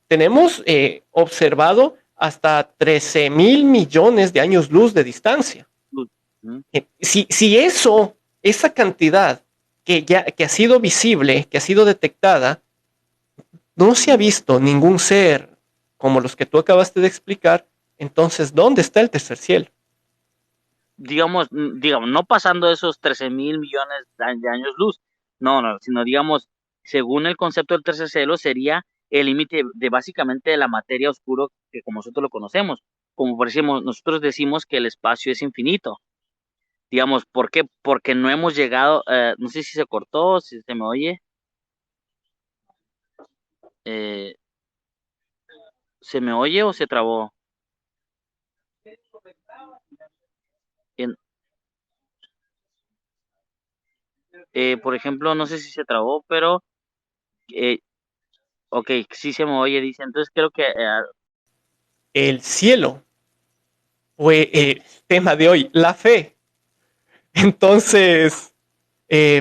tenemos observado hasta 13.000 millones de años luz de distancia. Ujú. Si esa cantidad que ha sido visible, que ha sido detectada, no se ha visto ningún ser como los que tú acabaste de explicar, entonces, ¿dónde está el tercer cielo? Digamos, no pasando esos 13.000 millones de años luz, no, sino digamos, según el concepto del tercer cielo, sería el límite de básicamente de la materia oscuro que como nosotros lo conocemos. Como por ejemplo, nosotros decimos que el espacio es infinito. Digamos, ¿por qué? Porque no hemos llegado, no sé si se cortó, si se me oye, eh, ¿se me oye o se trabó? En- por ejemplo, no sé si se trabó, pero, eh, ok, sí se me oye, dice, entonces creo que El cielo fue el tema de hoy, la fe. Entonces,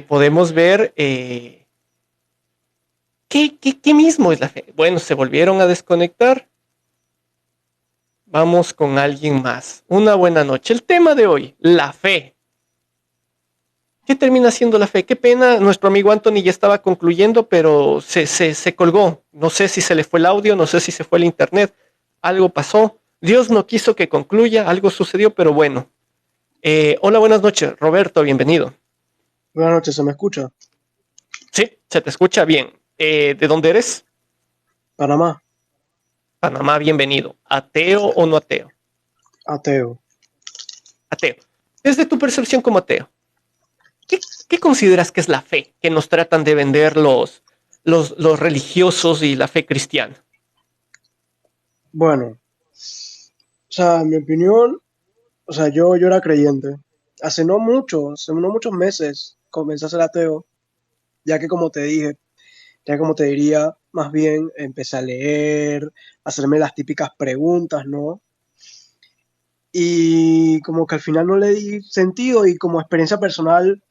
podemos ver qué mismo es la fe. Bueno, se volvieron a desconectar. Vamos con alguien más. Una buena noche. El tema de hoy, la fe. ¿Qué termina siendo la fe? Qué pena, nuestro amigo Anthony ya estaba concluyendo, pero se colgó. No sé si se le fue el audio, no sé si se fue el internet. Algo pasó. Dios no quiso que concluya, algo sucedió, pero bueno. Hola, buenas noches. Roberto, bienvenido. Buenas noches, ¿se me escucha? Sí, se te escucha bien. ¿De dónde eres? Panamá, Panamá, bienvenido. ¿Ateo o no ateo? ateo. Ateo. Desde tu percepción como ateo, ¿qué consideras que es la fe que nos tratan de vender los religiosos y la fe cristiana? Bueno, o sea, en mi opinión, o sea, yo era creyente. Hace no muchos meses comencé a ser ateo, ya que como te dije, ya como te diría, más bien empecé a leer, a hacerme las típicas preguntas, ¿no? Y como que al final no le di sentido y como experiencia personal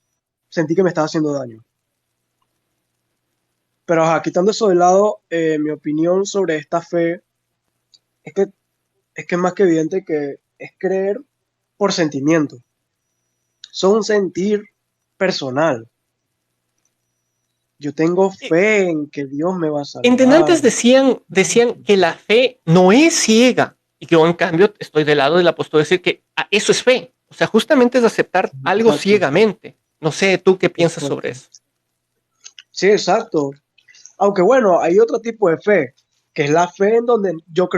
sentí que me estaba haciendo daño. Pero ajá, quitando eso de lado, mi opinión sobre esta fe es que es más que evidente que es creer por sentimiento. Son un sentir personal. Yo tengo Eh, fe en que Dios me va a En salvar. Denantes decían que la fe no es ciega, Y yo, en cambio, estoy del lado del apóstol de decir que eso es fe. O sea, justamente es aceptar algo Exacto, ciegamente. No sé, ¿tú qué piensas sobre exacto. eso? Sí, exacto. Aunque bueno, hay otro tipo de fe, que es la fe en donde yo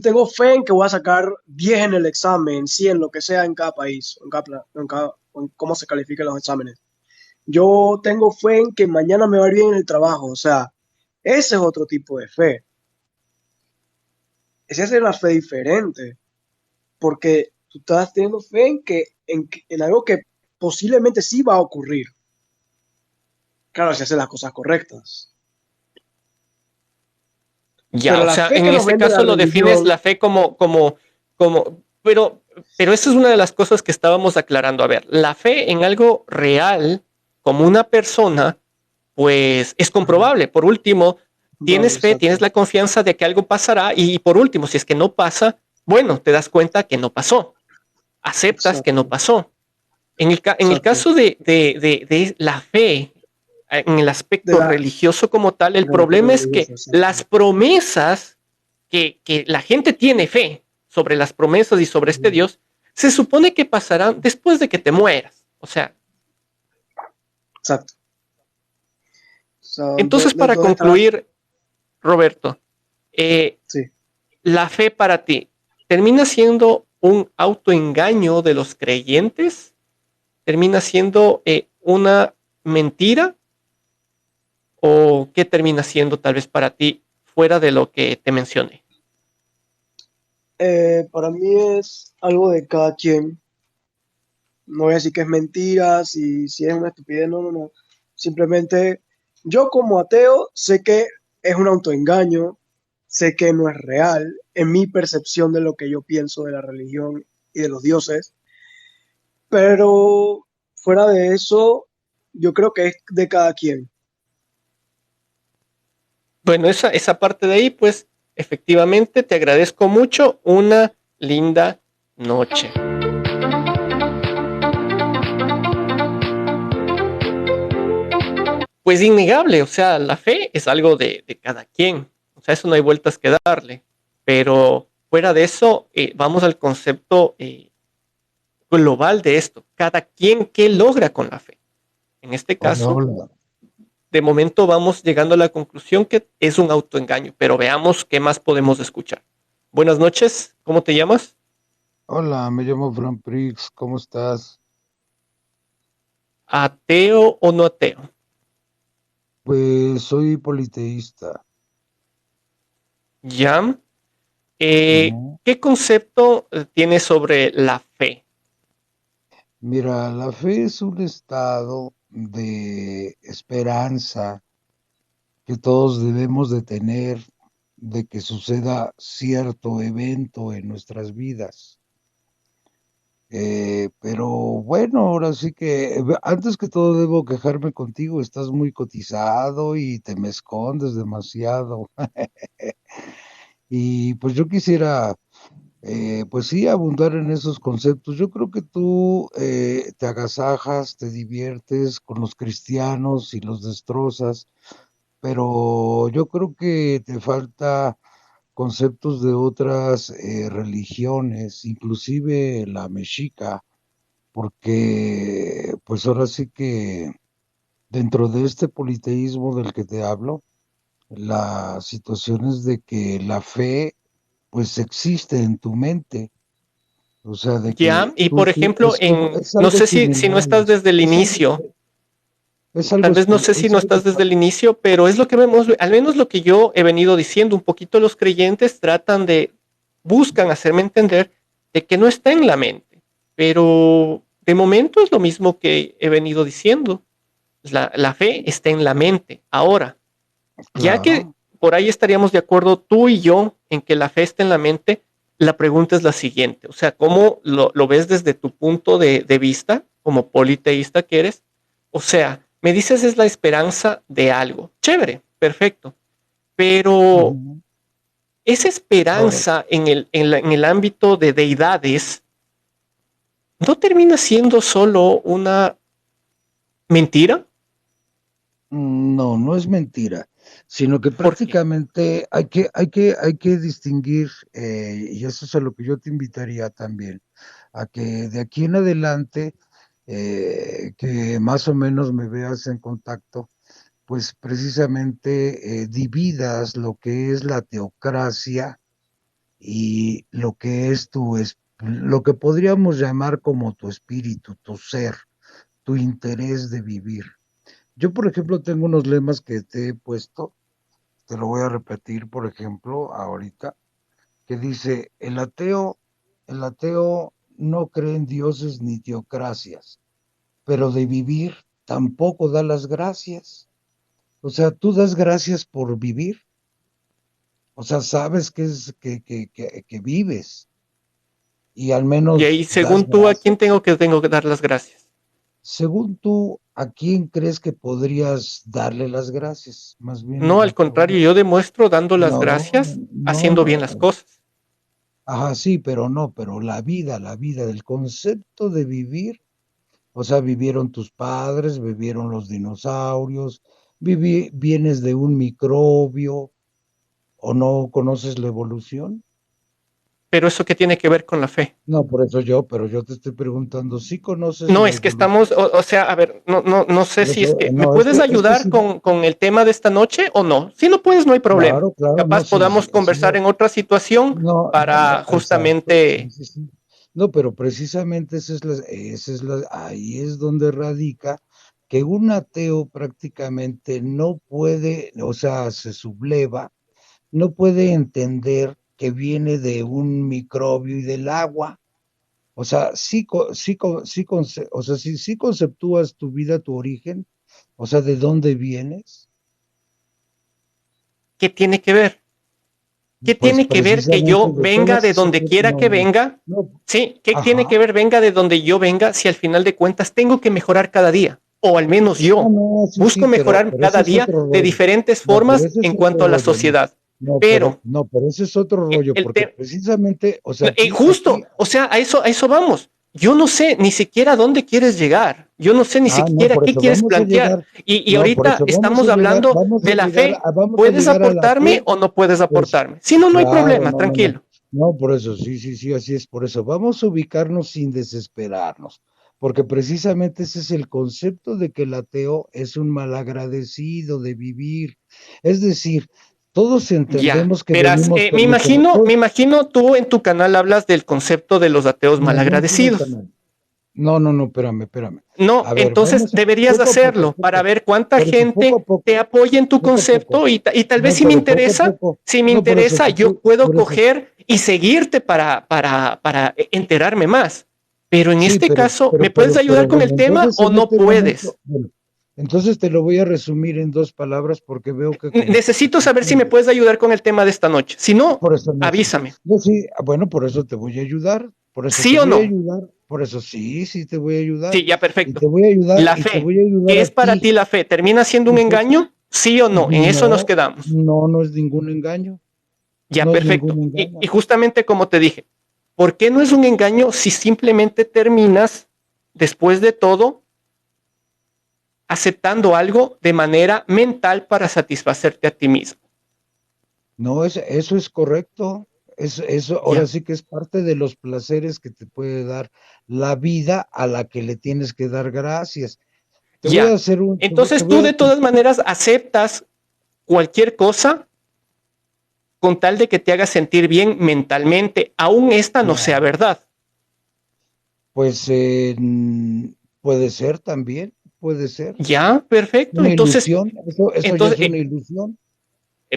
tengo fe en que voy a sacar 10 en el examen, 100, lo que sea en cada país, en cómo se califican los exámenes. Yo tengo fe en que mañana me va a ir bien en el trabajo, o sea, ese es otro tipo de fe. Esa es una fe diferente, porque tú estás teniendo fe en algo que posiblemente sí va a ocurrir. Claro, si haces las cosas correctas. Ya, Pero o la sea, fe en que nos este vende la caso lo defines religión, la fe pero esa es una de las cosas que estábamos aclarando. A ver, la fe en algo real, como una persona, pues es comprobable. Por último, tienes fe, tienes exacto, la confianza de que algo pasará y por último, si es que no pasa, bueno, te das cuenta que no pasó, aceptas que no exacto, pasó. En el exacto. caso de la fe, en el De aspecto la, religioso como tal, el de la fe problema es que religiosa, exacto. las promesas que la gente tiene fe sobre las promesas y sobre este Ujú. Dios, se supone que pasarán después de que te mueras. O sea, Exacto. So, entonces para ¿dónde está? concluir, Roberto, eh, Sí. la fe para ti termina siendo un autoengaño de los creyentes, termina siendo una mentira o qué termina siendo tal vez para ti fuera de lo que te mencioné. Para mí es algo de cada quien. No voy a decir que es mentira, si es una estupidez, no, no, no. Simplemente yo como ateo sé que es un autoengaño, sé que no es real en mi percepción de lo que yo pienso de la religión y de los dioses, pero fuera de eso, yo creo que es de cada quien. Bueno, esa parte de ahí, pues efectivamente te agradezco mucho. Una linda noche. Pues innegable, o sea, la fe es algo de cada quien. O sea, eso no hay vueltas que darle. Pero fuera de eso, vamos al concepto global de esto. Cada quien qué logra con la fe. En este Hola, caso, hola. de momento vamos llegando a la conclusión que es un autoengaño, pero veamos qué más podemos escuchar. Buenas noches, ¿cómo te llamas? Hola, me llamo Fran Prix, ¿cómo estás? ¿Ateo o no ateo? Pues soy politeísta. ¿Ya? Ujú. ¿Qué concepto tienes sobre la fe? Mira, la fe es un estado de esperanza que todos debemos de tener de que suceda cierto evento en nuestras vidas. Pero bueno, ahora sí que antes que todo debo quejarme contigo, estás muy cotizado y te me escondes demasiado. Y pues yo quisiera, pues sí, abundar en esos conceptos. Yo creo que tú te agasajas, te diviertes con los cristianos y los destrozas, pero yo creo que te falta conceptos de otras religiones, inclusive la mexica, porque pues ahora sí que dentro de este politeísmo del que te hablo, la situación es de que la fe pues existe en tu mente, o sea, de Ya, que y por ejemplo, es no algo sé si no similar, estás desde el inicio, es tal algo, vez no sé si es no algo, estás desde el inicio, pero es lo que vemos, al menos lo que yo he venido diciendo, un poquito los creyentes buscan hacerme entender de que no está en la mente, pero de momento es lo mismo que he venido diciendo, la fe está en la mente. Ahora, ya que claro. por ahí estaríamos de acuerdo tú y yo en que la fe está en la mente, la pregunta es la siguiente, o sea, ¿cómo lo ves desde tu punto de vista, como politeísta que eres? O sea, me dices es la esperanza de algo. Chévere, perfecto. Pero Ujú. esa Ahora, esperanza en el ámbito de deidades no termina siendo solo una mentira. no, no es mentira. sino que ¿Por qué? prácticamente hay que distinguir, y eso es a lo que yo te invitaría también, a que de aquí en adelante, que más o menos me veas en contacto, pues precisamente dividas lo que es la teocracia y lo que es lo que podríamos llamar como tu espíritu, tu ser, tu interés de vivir. Yo, por ejemplo, tengo unos lemas que te he puesto, te lo voy a repetir, por ejemplo, ahorita, que dice, el ateo no cree en dioses ni teocracias, pero de vivir tampoco da las gracias. O sea, tú das gracias por vivir, o sea, sabes que vives y al Y menos ahí, das según tú, ¿a quién gracias. tengo que dar las gracias? Según tú, ¿a quién crees que podrías darle las gracias? Más bien es No, la al contrario, pregunta. yo demuestro dando las No, gracias, no, haciendo bien las no. cosas. Ajá, sí, pero no, pero la vida, el concepto de vivir, o sea, vivieron tus padres, vivieron los dinosaurios, vienes de un microbio, o no conoces la evolución. Pero eso qué tiene que ver con la fe. No, pero yo te estoy preguntando, ¿sí conoces No, la es que estamos, evolución? o sea, a ver, no sé Por si es eso, que, ¿me no, puedes es que ayudar si, con el tema de esta noche o no? Si no puedes, no hay problema. claro, claro, no, Capaz sí, podamos sí, sí, conversar en otra situación no, no, para no, exacto, sí, justamente, sí, sí. No, pero precisamente ahí es donde radica que un ateo prácticamente no puede, o sea, se subleva, no puede entender que viene de un microbio y del agua. O sea, o sea, sí conceptúas tu vida, tu origen, o sea, de dónde vienes, ¿qué tiene que ver? ¿Qué pues tiene que ver que precisamente yo de venga todas de esas, donde quiera que no, venga? no, Sí, ¿qué tiene que ajá. ver venga de donde yo venga si al final de cuentas tengo que mejorar cada día? O al menos Ah, yo no, sí, busco sí, mejorar pero ese cada es día otro de rollo. diferentes No, pero formas ese en es otro cuanto a la rollo, no. sociedad. Pero Pero ese es otro rollo, el porque tema, precisamente, o sea, aquí, justo, o sea, a eso vamos. Yo no sé ni siquiera a dónde quieres llegar. Yo no sé ni no, siquiera por qué eso quieres vamos a plantear. llegar, Y no, por ahorita eso estamos hablando vamos a de la llegar, fe. vamos a ¿Puedes llegar a la aportarme fe, o no puedes pues, aportarme? Si no, no hay claro, problema, no, no, no, tranquilo. no, por eso, sí, sí, sí, así es, por eso, vamos a ubicarnos sin desesperarnos, porque precisamente ese es el concepto de que el ateo es un malagradecido de vivir, es decir, todos Ya, entendemos que verás, venimos me como, imagino, me imagino tú en tu canal hablas del concepto de los ateos no, yo no tengo un malagradecidos. canal. No, no, no, espérame. No, A ver, entonces vamos a, deberías poco a poco, hacerlo para ver cuánta por eso, poco a gente te poco, apoya en tu poco a poco. concepto y tal vez No, pero poco a poco. si me No, por eso, interesa, yo puedo por eso. coger y seguirte para enterarme más. Pero en Sí, este caso, ¿me puedes ayudar pero con bueno, el tema entonces o en no este momento, puedes? bueno, entonces te lo voy a resumir en 2 palabras porque veo que como que te Necesito saber si me confunde. puedes ayudar con el tema de esta noche. Si no, Por eso no, sí. avísame. No, sí, bueno, por eso te voy a ayudar. Por eso te ¿Sí o voy a no? ayudar. Por eso sí, sí te voy a ayudar. Sí, ya Y perfecto. te voy a ayudar, La y te fe. voy a ayudar ¿Qué a es para ti. ti la fe? ¿Termina siendo un Y pues, engaño? ¿Sí o no? En eso nos no, quedamos. no, no es ningún engaño. Ya No es ningún perfecto. Y engaño. justamente como te dije, ¿por qué no es un engaño si simplemente terminas, después de todo, aceptando algo de manera mental para satisfacerte a ti mismo? No, eso es correcto. Eso ahora Ya, sí que es parte de los placeres que te puede dar la vida a la que le tienes que dar gracias. Te voy a ya. hacer un, te Entonces voy tú a, de todas maneras aceptas cualquier cosa con tal de que te haga sentir bien mentalmente, aun esta no sea claro, verdad. pues puede ser también, puede ser. Ya, perfecto. Una Entonces, ilusión, eso ya entonces, es una ilusión,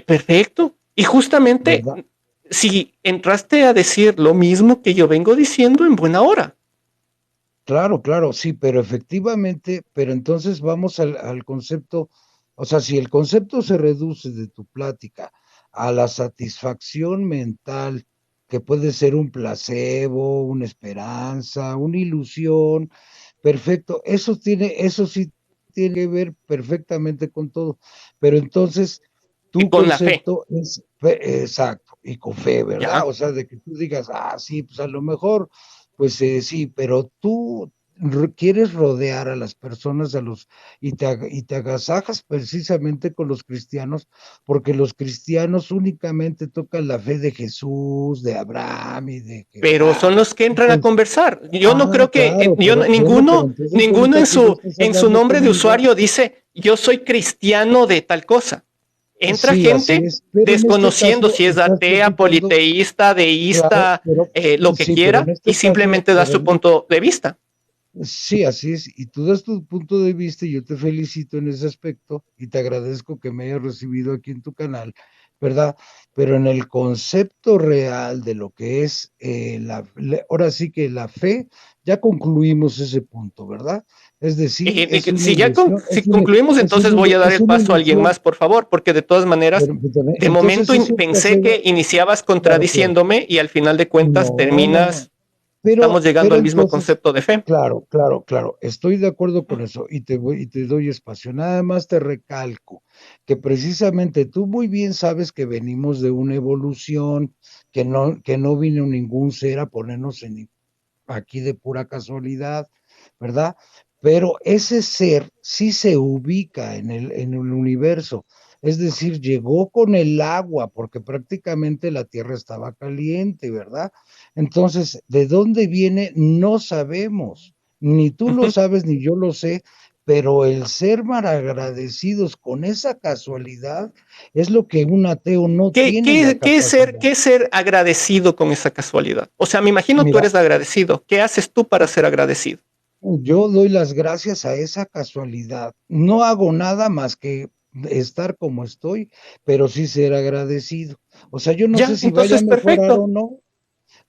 perfecto. Y justamente, ¿verdad? si entraste a decir lo mismo que yo vengo diciendo en buena hora. Claro, claro, sí, pero efectivamente, pero entonces vamos al concepto, o sea, si el concepto se reduce de tu plática a la satisfacción mental, que puede ser un placebo, una esperanza, una ilusión, perfecto, eso sí tiene que ver perfectamente con todo, pero entonces tu Con la fe. concepto es exacto y con fe, ¿verdad? Ya, O sea, de que tú digas, sí, pues a lo mejor pues sí, pero tú quieres rodear a las personas, y te agasajas precisamente con los cristianos, porque los cristianos únicamente tocan la fe de Jesús, de Abraham y de Pero Jehová. son los que entran a Entonces, conversar. Yo no creo que claro, yo pero ninguno entonces ninguno ahorita en tú ya su estás en su hablando nombre de conmigo. usuario dice yo soy cristiano de tal cosa. Entra Sí, así gente es, pero en este desconociendo caso si es estás atea, platicando, politeísta, claro, deísta, pero lo que sí, pero en quiera, y este caso, simplemente da su punto de vista. sí, así es, y tú das tu punto de vista y yo te felicito en ese aspecto y te agradezco que me hayas recibido aquí en tu canal, ¿verdad? Pero en el concepto real de lo que es ahora sí que la fe, ya concluimos ese punto, ¿verdad? Es decir, es una Si ya ilusión, si concluimos, entonces voy a dar es el una paso a alguien ilusión, más, por favor, porque de todas maneras, de momento entonces es un pensé que placebo, iniciabas claro, claro, contradiciéndome y al final de cuentas no, no, no, estamos llegando pero al mismo entonces, concepto de fe. claro, claro, claro, estoy de acuerdo con eso y te doy espacio. Nada más te recalco que precisamente tú muy bien sabes que venimos de una evolución, que no vino ningún ser a ponernos aquí de pura casualidad, ¿verdad? Pero ese ser sí se ubica en el universo, es decir, llegó con el agua, porque prácticamente la tierra estaba caliente, ¿verdad? Entonces, ¿de dónde viene? No sabemos, ni tú lo Ujú. sabes, ni yo lo sé, pero el ser malagradecidos con esa casualidad es lo que un ateo no tiene la capacidad. ¿Qué es ser agradecido con esa casualidad? O sea, me imagino tú Mira, eres agradecido. ¿Qué haces tú para ser agradecido? yo doy las gracias a esa casualidad. No hago nada más que estar como estoy, pero sí ser agradecido. O sea, yo no sé Ya, si vaya a entonces mejorar o perfecto. no.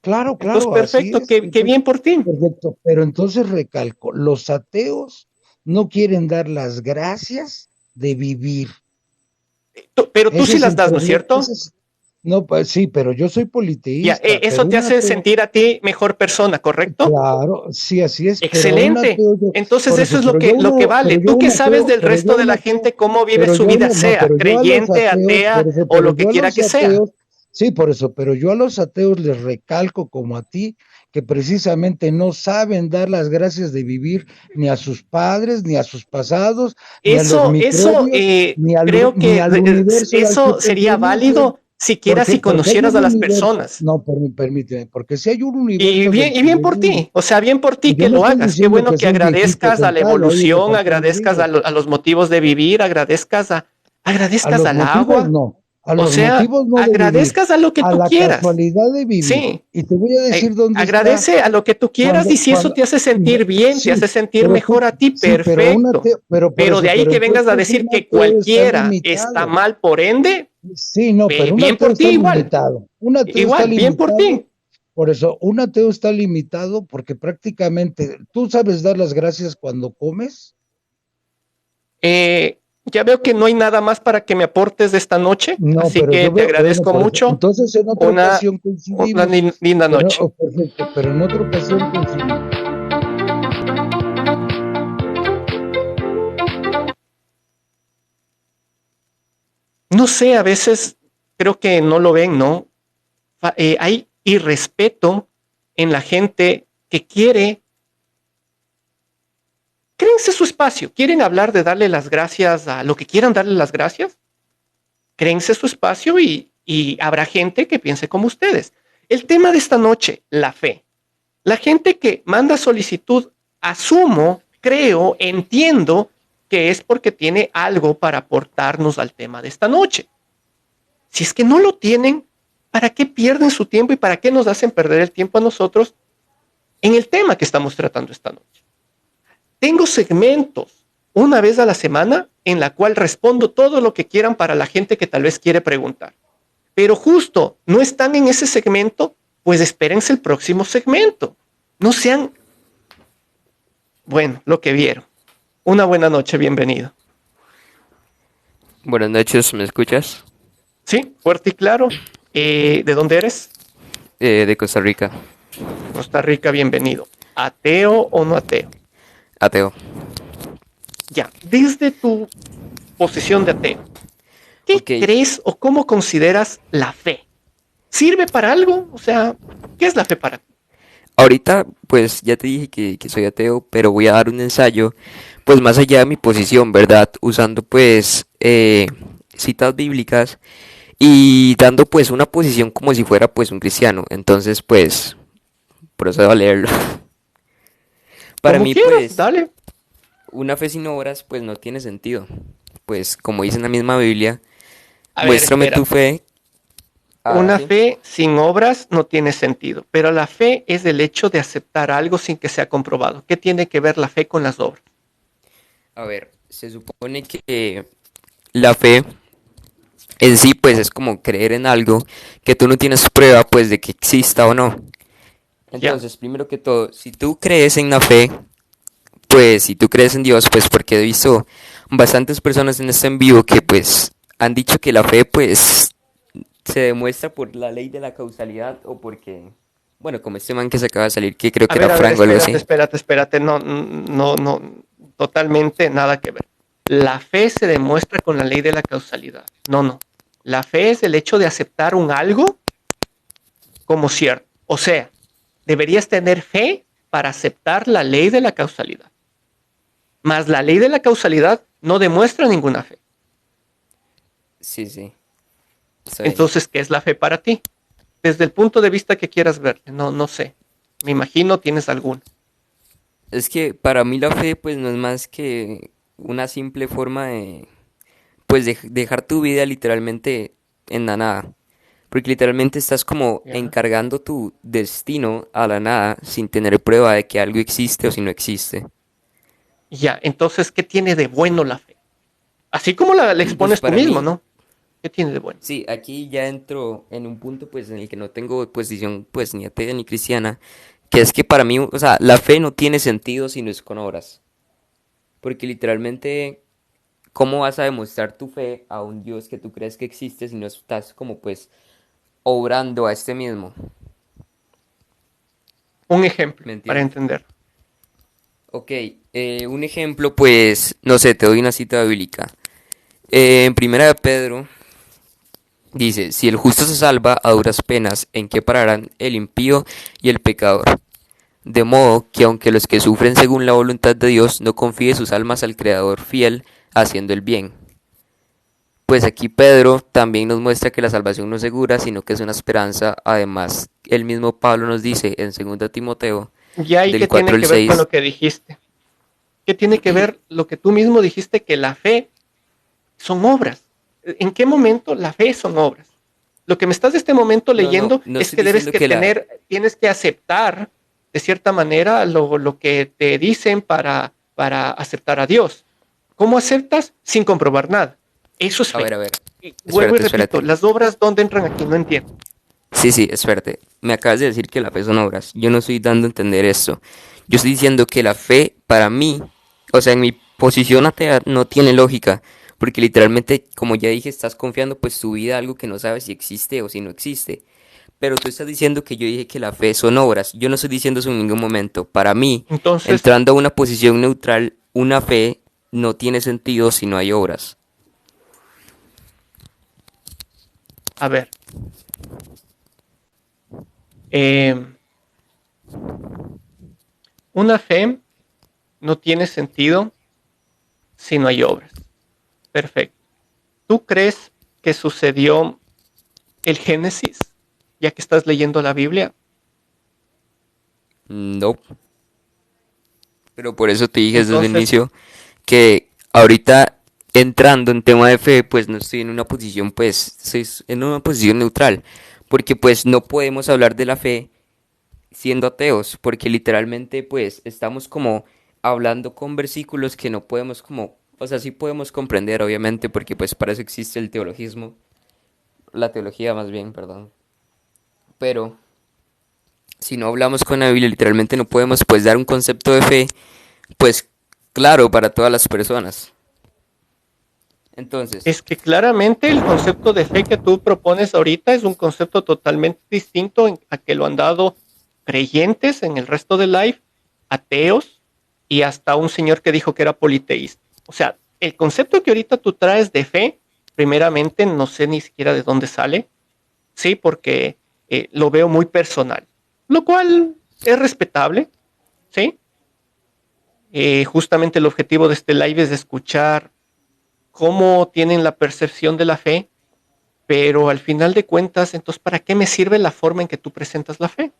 Claro, Entonces claro, así perfecto. es. Qué bien por ti. Perfecto. Pero entonces recalco, los ateos no quieren dar las gracias de vivir. Pero tú Ese sí es las el das, ¿no es problema. cierto? No, pues sí, pero yo soy Ya, politeísta, eso pero te un hace ateo, sentir a ti mejor persona, ¿correcto? claro, sí, así es, pero un Excelente. ateo, yo, Entonces por eso eso, es lo que vale. pero yo Tú qué un sabes ateo, del resto de la gente cómo vive su vida, sea pero yo a los creyente, ateos, atea por eso, o lo que quiera que sea. sí, por eso, pero yo a los ateos les recalco como a ti, que precisamente no saben dar las gracias de vivir ni a sus padres, ni a sus pasados, ni a los Eso microbios, creo ni que al universo al que eso sería pertenecen. válido siquiera si Porque hay conocieras un a las universo, personas. no, permíteme, porque si hay un universo Y dentro bien del por mundo, ti, o sea, bien por ti yo que no lo estoy hagas. Qué diciendo bueno que que sea un viejito agradezcas a la sentado ahí evolución, repartiendo agradezcas libros. a los motivos de vivir, A agradezcas los al motivos agua, no, a o los sea, motivos no de vivir, agradezcas a lo que a tú la quieras. casualidad de vivir. Sí, Y te voy a decir dónde está agradece a lo que tú quieras y si eso te hace sentir bien, te sí, hace sentir pero mejor a ti, sí, pero un perfecto. ateo, pero por Pero de eso, ahí pero que vengas a entonces decir un que ateo está cualquiera está limitado. mal, por ende, Sí, no, pero un bien ateo por ti está igual, limitado. Un ateo está bien por limitado. ti. Por eso, un ateo está limitado porque prácticamente tú sabes dar las gracias cuando comes. Ya veo que no hay nada más para que me aportes de esta noche, No, así pero que yo te veo, bueno, agradezco por eso. mucho. Entonces en otra ocasión Una coincidimos. linda noche. Perfecto, pero en otra ocasión coincidimos. No sé, a veces creo que no lo ven, ¿no? Hay irrespeto en la gente que créense su espacio, quieren hablar de darle las gracias a lo que quieran darle las gracias, créense su espacio y habrá gente que piense como ustedes. El tema de esta noche, la fe. La gente que manda solicitud, asumo, creo, entiendo que es porque tiene algo para aportarnos al tema de esta noche. Si es que no lo tienen, ¿para qué pierden su tiempo y para qué nos hacen perder el tiempo a nosotros en el tema que estamos tratando esta noche? Tengo segmentos una vez a la semana en la cual respondo todo lo que quieran para la gente que tal vez quiere preguntar. Pero justo no están en ese segmento, pues espérense el próximo segmento. No sean, bueno, lo que vieron. Una buena noche, bienvenido. Buenas noches, ¿me escuchas? Sí, fuerte y claro. ¿De dónde eres? De Costa Rica, Costa Rica, bienvenido. ¿Ateo o no ateo? ateo. Ya, desde tu posición de ateo, ¿qué Ok, crees o cómo consideras la fe? ¿Sirve para algo? O sea, ¿qué es la fe para ti? ahorita pues ya te dije que soy ateo, pero voy a dar un ensayo pues más allá de mi posición, ¿verdad? Usando pues citas bíblicas y dando pues una posición como si fuera pues un cristiano. Entonces pues procedo a leerlo. Para Como mí quieras, pues dale. una fe sin obras pues no tiene sentido. Pues como dice en la misma Biblia, A ver, muéstrame tu espérate. fe. Ah, Una sí. fe sin obras no tiene sentido, pero la fe es el hecho de aceptar algo sin que sea comprobado. ¿Qué tiene que ver la fe con las obras? A ver, se supone que la fe en sí pues es como creer en algo que tú no tienes prueba pues de que exista o no. Ya. Entonces, primero que todo, si tú crees en la fe, pues si tú crees en Dios, pues porque he visto bastantes personas en este en vivo que pues han dicho que la fe pues se demuestra por la ley de la causalidad o porque, bueno, como este man que se acaba de salir, que creo que era A ver, Frank o algo espérate, así. espérate, espérate. No, no, no, totalmente nada que ver. La fe se demuestra con la ley de la causalidad. No, no. La fe es el hecho de aceptar un algo como cierto. O sea, deberías tener fe para aceptar la ley de la causalidad. Mas la ley de la causalidad no demuestra ninguna fe. Sí, sí, está bien. Entonces, ¿qué es la fe para ti? Desde el punto de vista que quieras verle. No, no sé. Me imagino tienes alguno. Es que para mí la fe pues no es más que una simple forma de pues de dejar tu vida literalmente en la nada. Porque literalmente estás como Ya. encargando tu destino a la nada sin tener prueba de que algo existe o si no existe. Ya, entonces, ¿qué tiene de bueno la fe? Así como la Pues expones tú para mismo, mí, ¿no? ¿Qué tiene de bueno? sí, aquí ya entro en un punto pues en el que no tengo posición pues ni atea ni cristiana, que es que para mí, o sea, la fe no tiene sentido si no es con obras. Porque literalmente, ¿cómo vas a demostrar tu fe a un Dios que tú crees que existe si no estás como pues obrando a este mismo? Un ejemplo ¿Me para entiendes? entender. Ok, un ejemplo, pues, no sé, te doy una cita bíblica. En Primera de Pedro dice, si el justo se salva a duras penas, ¿en qué pararán el impío y el pecador? De modo que aunque los que sufren según la voluntad de Dios no confíen sus almas al Creador fiel, haciendo el bien. Pues aquí Pedro también nos muestra que la salvación no es segura, sino que es una esperanza. Además, el mismo Pablo nos dice en 2 Timoteo, Ya, ¿y del qué 4 tiene al que ver con 6. lo que dijiste? ¿Qué tiene que ver lo que tú mismo dijiste que la fe son obras? ¿En qué momento la fe son obras? Lo que me estás de este momento No, no, leyendo no es estoy que debes diciendo que que la... tener, tienes que aceptar de cierta manera lo que te dicen para aceptar a Dios. ¿Cómo aceptas? Sin comprobar nada. Eso es fe. A ver, Y vuelvo y espérate, repito, espérate. las obras, ¿dónde entran aquí? No entiendo. Sí, sí, espérate. Me acabas de decir que la fe son obras. Yo no estoy dando a entender esto. Yo estoy diciendo que la fe, para mí, o sea, en mi posición atea, no tiene lógica. Porque literalmente, como ya dije, estás confiando pues tu vida a algo que no sabes si existe o si no existe. Pero tú estás diciendo que yo dije que la fe son obras. Yo no estoy diciendo eso en ningún momento. Para mí, Entonces, entrando a una posición neutral, una fe no tiene sentido si no hay obras. a ver, eh, una fe no tiene sentido si no hay obras. Perfecto. ¿Tú crees que sucedió el Génesis, ya que estás leyendo la Biblia? No. Pero por eso te dije desde el Entonces, inicio que ahorita entrando en tema de fe, pues no estoy en una posición, pues, estoy en una posición neutral. Porque pues no podemos hablar de la fe siendo ateos, porque literalmente pues estamos como hablando con versículos que no podemos como, o sea, sí podemos comprender obviamente, porque pues para eso existe el teologismo, la teología más bien, perdón. Pero si no hablamos con la Biblia, literalmente no podemos pues dar un concepto de fe, pues claro, para todas las personas. Entonces, es que claramente el concepto de fe que tú propones ahorita es un concepto totalmente distinto a que lo han dado creyentes en el resto de life, ateos y hasta un señor que dijo que era politeísta. O sea, el concepto que ahorita tú traes de fe, primeramente no sé ni siquiera de dónde sale, sí, porque lo veo muy personal, lo cual es respetable, ¿sí? Justamente el objetivo de este live es escuchar cómo tienen la percepción de la fe, pero al final de cuentas, entonces, ¿para qué me sirve la forma en que tú presentas la fe?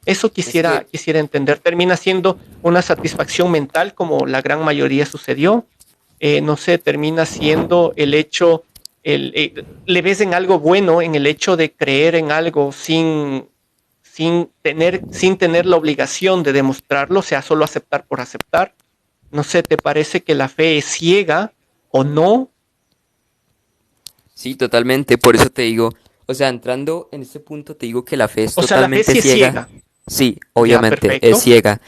Eso Es que, quisiera entender. Termina siendo una satisfacción mental, como la gran mayoría sucedió. No sé, termina siendo el hecho, le ves en algo bueno en el hecho de creer en algo sin tener la obligación de demostrarlo, o sea, solo aceptar por aceptar. No sé, ¿te parece que la fe es ciega o no? sí, totalmente, por eso te digo, o sea, entrando en este punto te digo que la fe es O sea, la fe totalmente sí es ciega. ciega. Sí, Ya, obviamente, es perfecto. ciega.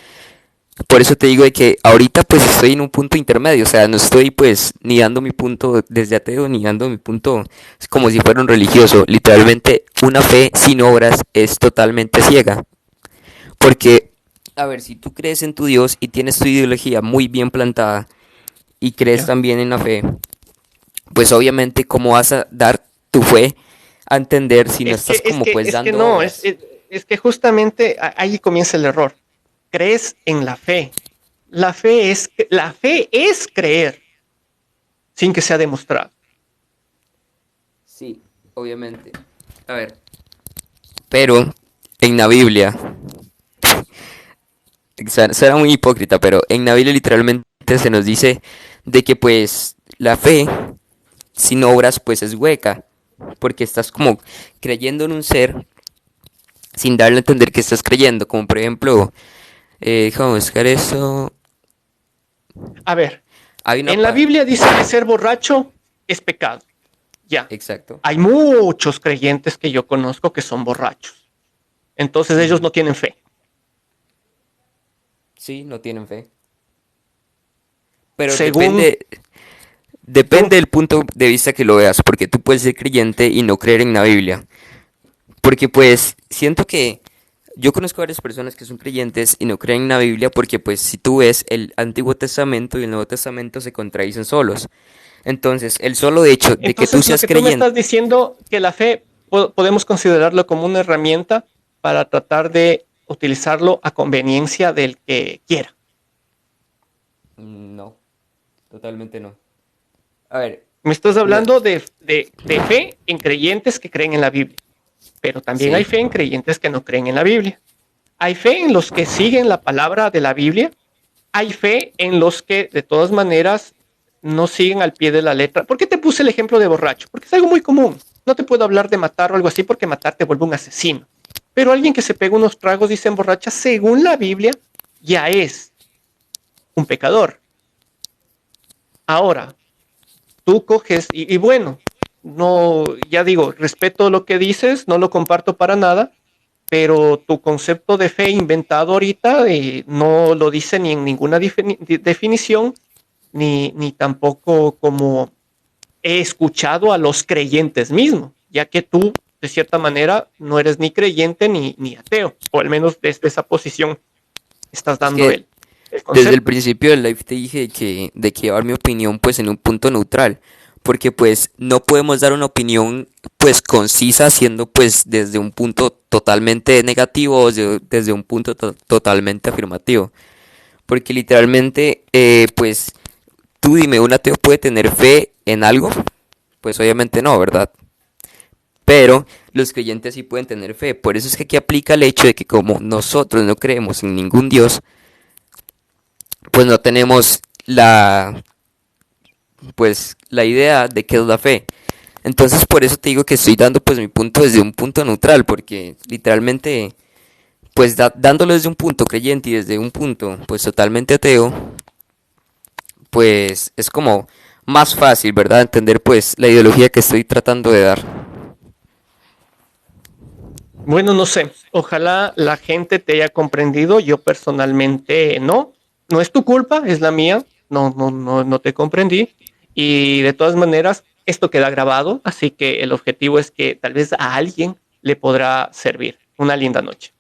Por eso te digo de que ahorita pues estoy en un punto intermedio, o sea, no estoy pues ni dando mi punto desde ateo ni dando mi punto como si fuera un religioso. Literalmente una fe sin obras es totalmente ciega. Porque, a ver, si tú crees en tu Dios y tienes tu ideología muy bien plantada y crees Ya. también en la fe, pues obviamente cómo vas a dar tu fe a entender si no estás como pues Es que dando no, obras. es que justamente ahí comienza el error. Crees en la fe. La fe es creer sin que sea demostrado. Sí, obviamente. A ver, pero en la Biblia, será muy hipócrita, pero en la Biblia literalmente se nos dice de que pues la fe sin obras pues es hueca, porque estás como creyendo en un ser sin darle a entender que estás creyendo, como por ejemplo, déjame buscar eso, A ver, hay una en la Biblia dice que ser borracho es pecado. Ya. exacto, Hay muchos creyentes que yo conozco que son borrachos. Entonces ellos ujú, no tienen fe. sí, no tienen fe, pero Según tú, depende del punto de vista que lo veas, porque tú puedes ser creyente y no creer en la Biblia, porque pues siento que yo conozco varias personas que son creyentes y no creen en la Biblia porque pues si tú ves el Antiguo Testamento y el Nuevo Testamento se contradicen solos. Entonces, el solo hecho de que tú entonces lo seas que tú me creyente, estás diciendo, que la fe podemos considerarlo como una herramienta para tratar de utilizarlo a conveniencia del que quiera. no, totalmente no. A ver, Me estás no, hablando de fe en creyentes que creen en la Biblia, pero también hay sí, fe en creyentes que no creen en la Biblia. Hay fe en los que siguen la palabra de la Biblia, hay fe en los que de todas maneras no siguen al pie de la letra. ¿Por qué te puse el ejemplo de borracho? Porque es algo muy común. No te puedo hablar de matar o algo así porque matar te vuelve un asesino. Pero alguien que se pega unos tragos y se emborracha, según la Biblia, ya es un pecador. Ahora, tú coges y bueno, no, ya digo, respeto lo que dices, no lo comparto para nada, pero tu concepto de fe inventado ahorita no lo dice ni en ninguna definición, ni tampoco como he escuchado a los creyentes mismos, ya que tú, de cierta manera, no eres ni creyente ni ateo, o al menos desde esa posición estás es dando que el desde el concepto. principio del live te dije de que dar mi opinión pues en un punto neutral, porque pues no podemos dar una opinión pues concisa siendo pues desde un punto totalmente negativo o desde un punto totalmente afirmativo, porque literalmente pues tú dime, ¿un ateo puede tener fe en algo? Pues obviamente no, ¿verdad? Pero los creyentes sí pueden tener fe, por eso es que aquí aplica el hecho de que como nosotros no creemos en ningún Dios, pues no tenemos la idea de qué es la fe. Entonces por eso te digo que estoy dando pues mi punto desde un punto neutral, porque literalmente pues dándolo desde un punto creyente y desde un punto pues totalmente ateo, pues es como más fácil, ¿verdad? Entender pues la ideología que estoy tratando de dar. Bueno, no sé, ojalá la gente te haya comprendido, yo personalmente no, no es tu culpa, es la mía, no te comprendí y de todas maneras esto queda grabado, así que el objetivo es que tal vez a alguien le podrá servir. Una linda noche.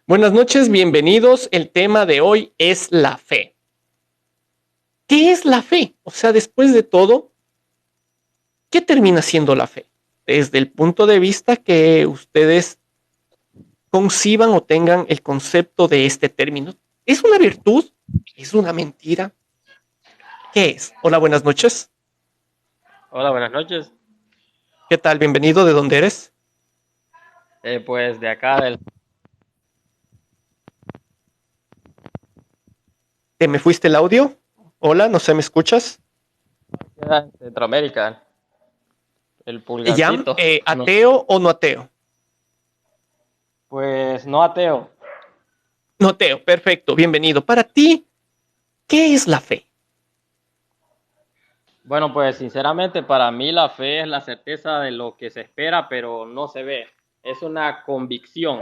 Buenas noches, bienvenidos. El tema de hoy es la fe. ¿Qué es la fe? O sea, después de todo, ¿Qué termina siendo la fe? Desde el punto de vista que ustedes conciban o tengan el concepto de este término. ¿Es una virtud? ¿Es una mentira? ¿Qué es? Hola, buenas noches. Hola, buenas noches. ¿Qué tal? Bienvenido. ¿De dónde eres? Pues de acá del ¿Te me fuiste el audio? Hola, no sé, ¿me escuchas? Centroamérica, el ¿Ya? pulgarcito. No, ¿Ateo o no ateo? pues no ateo. No ateo, perfecto, bienvenido. Para ti, ¿qué es la fe? Bueno, pues sinceramente para mí la fe es la certeza de lo que se espera, pero no se ve. Es una convicción.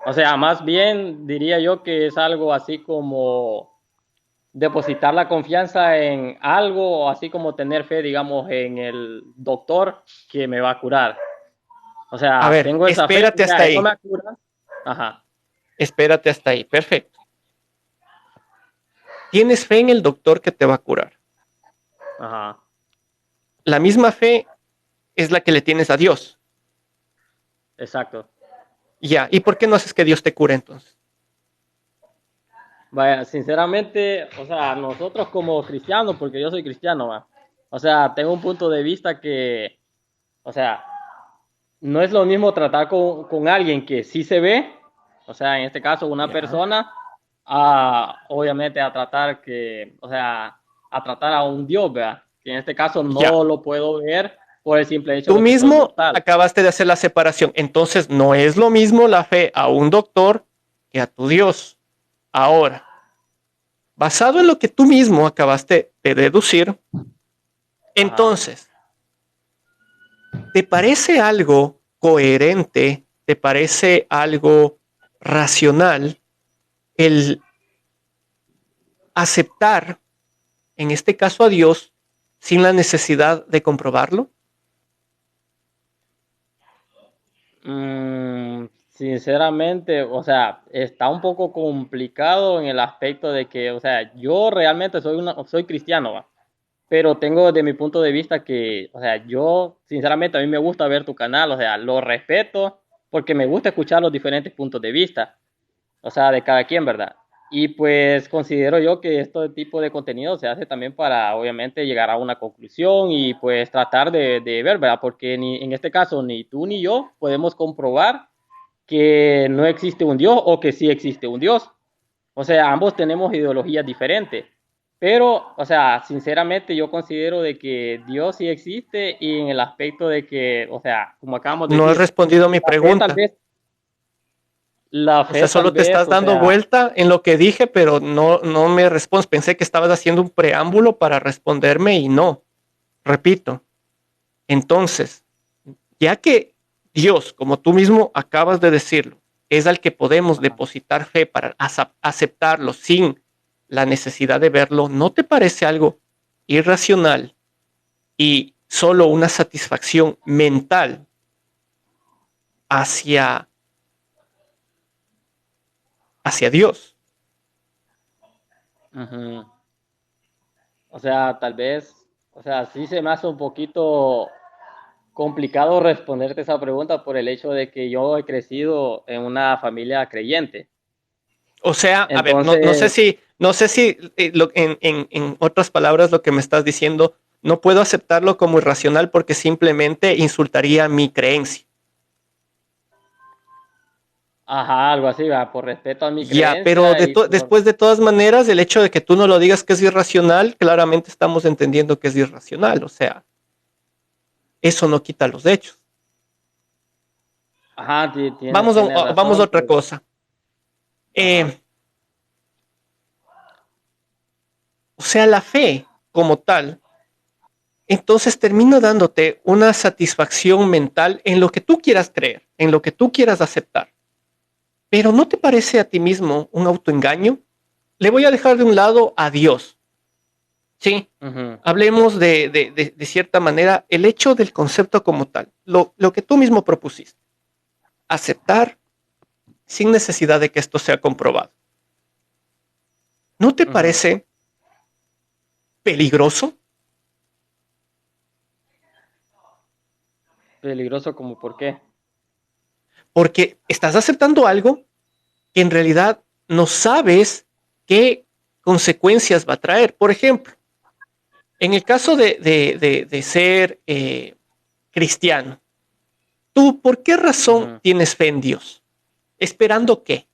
O sea, más bien diría yo que es algo así como depositar la confianza en algo, o así como tener fe, digamos, en el doctor que me va a curar. O A sea, ver, tengo esa fe, espérate hasta ya, él no ahí. me cura. Ajá, Espérate hasta ahí, perfecto. Tienes fe en el doctor que te va a curar. ajá. La misma fe es la que le tienes a Dios. Exacto. Ya, ¿y por qué no haces que Dios te cure entonces? Vaya, sinceramente, o sea, nosotros como cristianos, porque yo soy cristiano, va. O sea, tengo un punto de vista que, o sea, no es lo mismo tratar con alguien que sí se ve, o sea, en este caso una Ya. persona, a, obviamente a tratar que, o sea, a tratar a un Dios, ¿verdad? Que en este caso Ya. no lo puedo ver por el simple hecho Tú de que soy mismo mortal. acabaste de hacer la separación. Entonces, no es lo mismo la fe a un doctor que a tu Dios. Ahora, basado en lo que tú mismo acabaste de deducir, Ajá. entonces, ¿te parece algo coherente? ¿Te parece algo racional el aceptar, en este caso a Dios, sin la necesidad de comprobarlo? Sinceramente, o sea, está un poco complicado en el aspecto de que, o sea, yo realmente soy cristiano, ¿va? Pero tengo de mi punto de vista que, o sea, yo, sinceramente, a mí me gusta ver tu canal, o sea, lo respeto porque me gusta escuchar los diferentes puntos de vista, o sea, de cada quien, ¿verdad? Y pues considero yo que este tipo de contenido se hace también para, obviamente, llegar a una conclusión y pues tratar de ver, ¿verdad? Porque ni, en este caso ni tú ni yo podemos comprobar que no existe un Dios o que sí existe un Dios. O sea, ambos tenemos ideologías diferentes. Pero, o sea, sinceramente yo considero de que Dios sí existe y en el aspecto de que, o sea, como acabamos de No has decir, respondido a mi la fe tal pregunta. vez, la O sea, fe tal solo te vez, estás o dando sea, vuelta en lo que dije, pero no me respondes. Pensé que estabas haciendo un preámbulo para responderme y no. Repito. Entonces, ya que Dios, como tú mismo acabas de decirlo, es al que podemos depositar fe para aceptarlo sin la necesidad de verlo, ¿no te parece algo irracional y solo una satisfacción mental hacia, hacia Dios? uh-huh. O sea, tal vez, o sea, sí se me hace un poquito complicado responderte esa pregunta por el hecho de que yo he crecido en una familia creyente. O sea, a ver, Entonces, no sé si en otras palabras lo que me estás diciendo, no puedo aceptarlo como irracional porque simplemente insultaría mi creencia. ajá, algo así, ¿va? Por respeto a mi Ya, pero creencia y por... después de todas maneras, el hecho de que tú no lo digas que es irracional, claramente estamos entendiendo que es irracional. O sea, eso no quita los hechos. Ajá, tienes Vamos a razón, otra pues, cosa. ajá, O sea, la fe como tal, entonces termina dándote una satisfacción mental en lo que tú quieras creer, en lo que tú quieras aceptar. Pero ¿no te parece a ti mismo un autoengaño? Le voy a dejar de un lado a Dios. Sí, ujú, hablemos de cierta manera el hecho del concepto como tal, lo que tú mismo propusiste. Aceptar sin necesidad de que esto sea comprobado. ¿No te ujú. parece peligroso? Peligroso como por qué. Porque estás aceptando algo que en realidad no sabes qué consecuencias va a traer. Por ejemplo, en el caso de ser cristiano, ¿tú por qué razón tienes fe en Dios? ¿Esperando qué?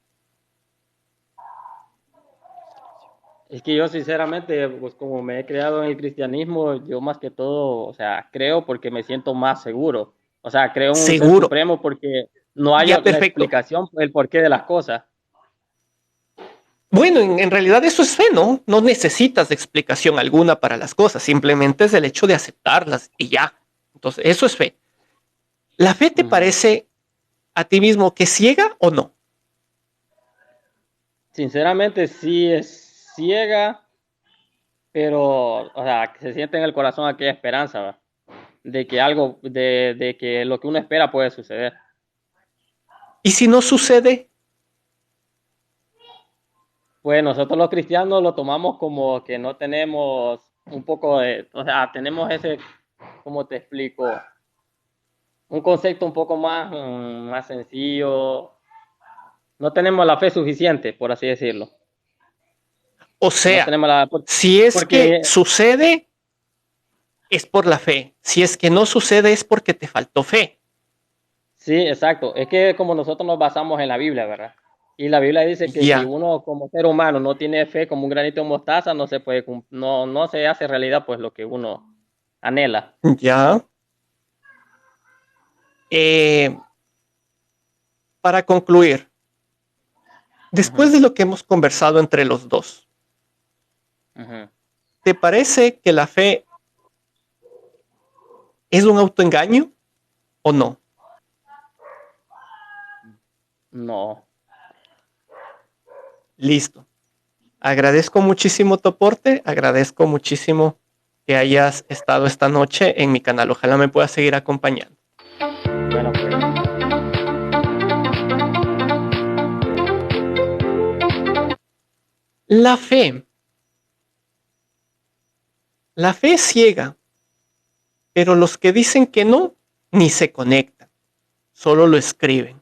Es que yo sinceramente, pues como me he creado en el cristianismo, yo más que todo, o sea, creo porque me siento más seguro. O sea, creo en un ser Seguro. supremo porque no hay Ya, otra perfecto. explicación el porqué de las cosas. Bueno, en realidad eso es fe, ¿no? No necesitas de explicación alguna para las cosas, simplemente es el hecho de aceptarlas y ya. Entonces, eso es fe. ¿La fe te parece a ti mismo que es ciega o no? Sinceramente sí es ciega, pero, o sea, que se siente en el corazón aquella esperanza, ¿va? De que algo, de que lo que uno espera puede suceder. ¿Y si no sucede? Pues nosotros los cristianos lo tomamos como que no tenemos un poco de, o sea, tenemos ese, ¿cómo te explico? Un concepto un poco más, más sencillo. No tenemos la fe suficiente, por así decirlo. O sea, no tenemos la, si es porque que sucede, es por la fe. Si es que no sucede, es porque te faltó fe. sí, exacto. Es que como nosotros nos basamos en la Biblia, ¿verdad? Y la Biblia dice que si uno como ser humano no tiene fe como un granito de mostaza, no se puede, no se hace realidad pues lo que uno anhela. Ya. Para concluir, después de lo que hemos conversado entre los dos, ¿te parece que la fe es un autoengaño o no? No. Listo. Agradezco muchísimo tu aporte, agradezco muchísimo que hayas estado esta noche en mi canal. Ojalá me puedas seguir acompañando. Bueno, pues. La fe es ciega, pero los que dicen que no, ni se conectan, solo lo escriben.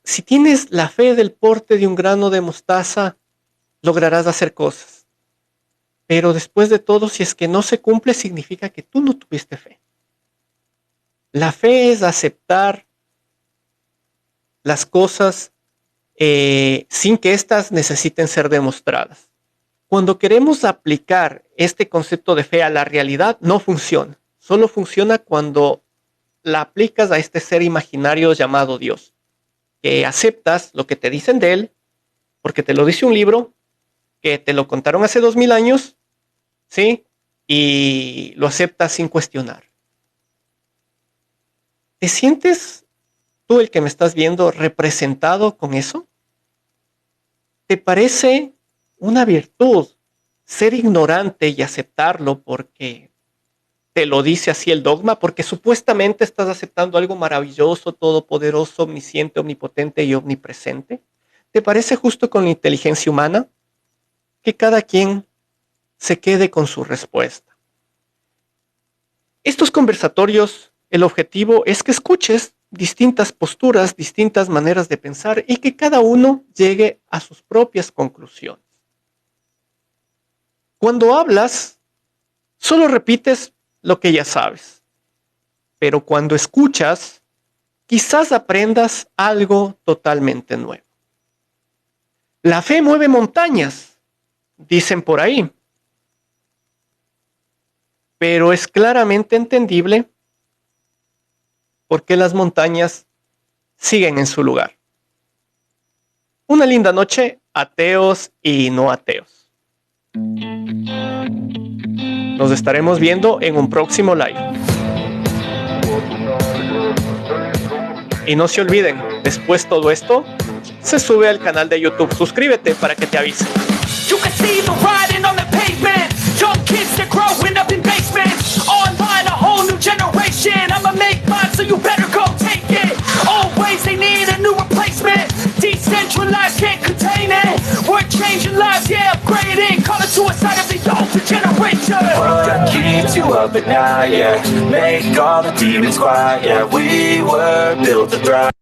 Si tienes la fe del porte de un grano de mostaza, lograrás hacer cosas. Pero después de todo, si es que no se cumple, significa que tú no tuviste fe. La fe es aceptar las cosas sin que éstas necesiten ser demostradas. Cuando queremos aplicar este concepto de fe a la realidad, no funciona. Solo funciona cuando la aplicas a este ser imaginario llamado Dios. Que aceptas lo que te dicen de él, porque te lo dice un libro, que te lo contaron hace 2000 años, ¿sí? Y lo aceptas sin cuestionar. ¿Te sientes tú, el que me estás viendo, representado con eso? ¿Te parece una virtud ser ignorante y aceptarlo porque te lo dice así el dogma? Porque supuestamente estás aceptando algo maravilloso, todopoderoso, omnisciente, omnipotente y omnipresente. ¿Te parece justo con la inteligencia humana? Que cada quien se quede con su respuesta. Estos conversatorios, el objetivo es que escuches distintas posturas, distintas maneras de pensar y que cada uno llegue a sus propias conclusiones. Cuando hablas, solo repites lo que ya sabes. Pero cuando escuchas, quizás aprendas algo totalmente nuevo. La fe mueve montañas, dicen por ahí. Pero es claramente entendible por qué las montañas siguen en su lugar. Una linda noche, ateos y no ateos. Nos estaremos viendo en un próximo live. Y no se olviden, después todo esto se sube al canal de YouTube. Suscríbete para que te avise. You can see the riding on the pavement. Young kids, they're growing up in basements. Online, a whole new generation. I'ma make mine, so you better go take it. Always they need a new replacement. Decentralized, can't contain it. We're changing lives, yeah, upgrading. Call it suicide of the older generation. What keeps you up at night, yeah. Make all the demons quiet, yeah. We were built to thrive.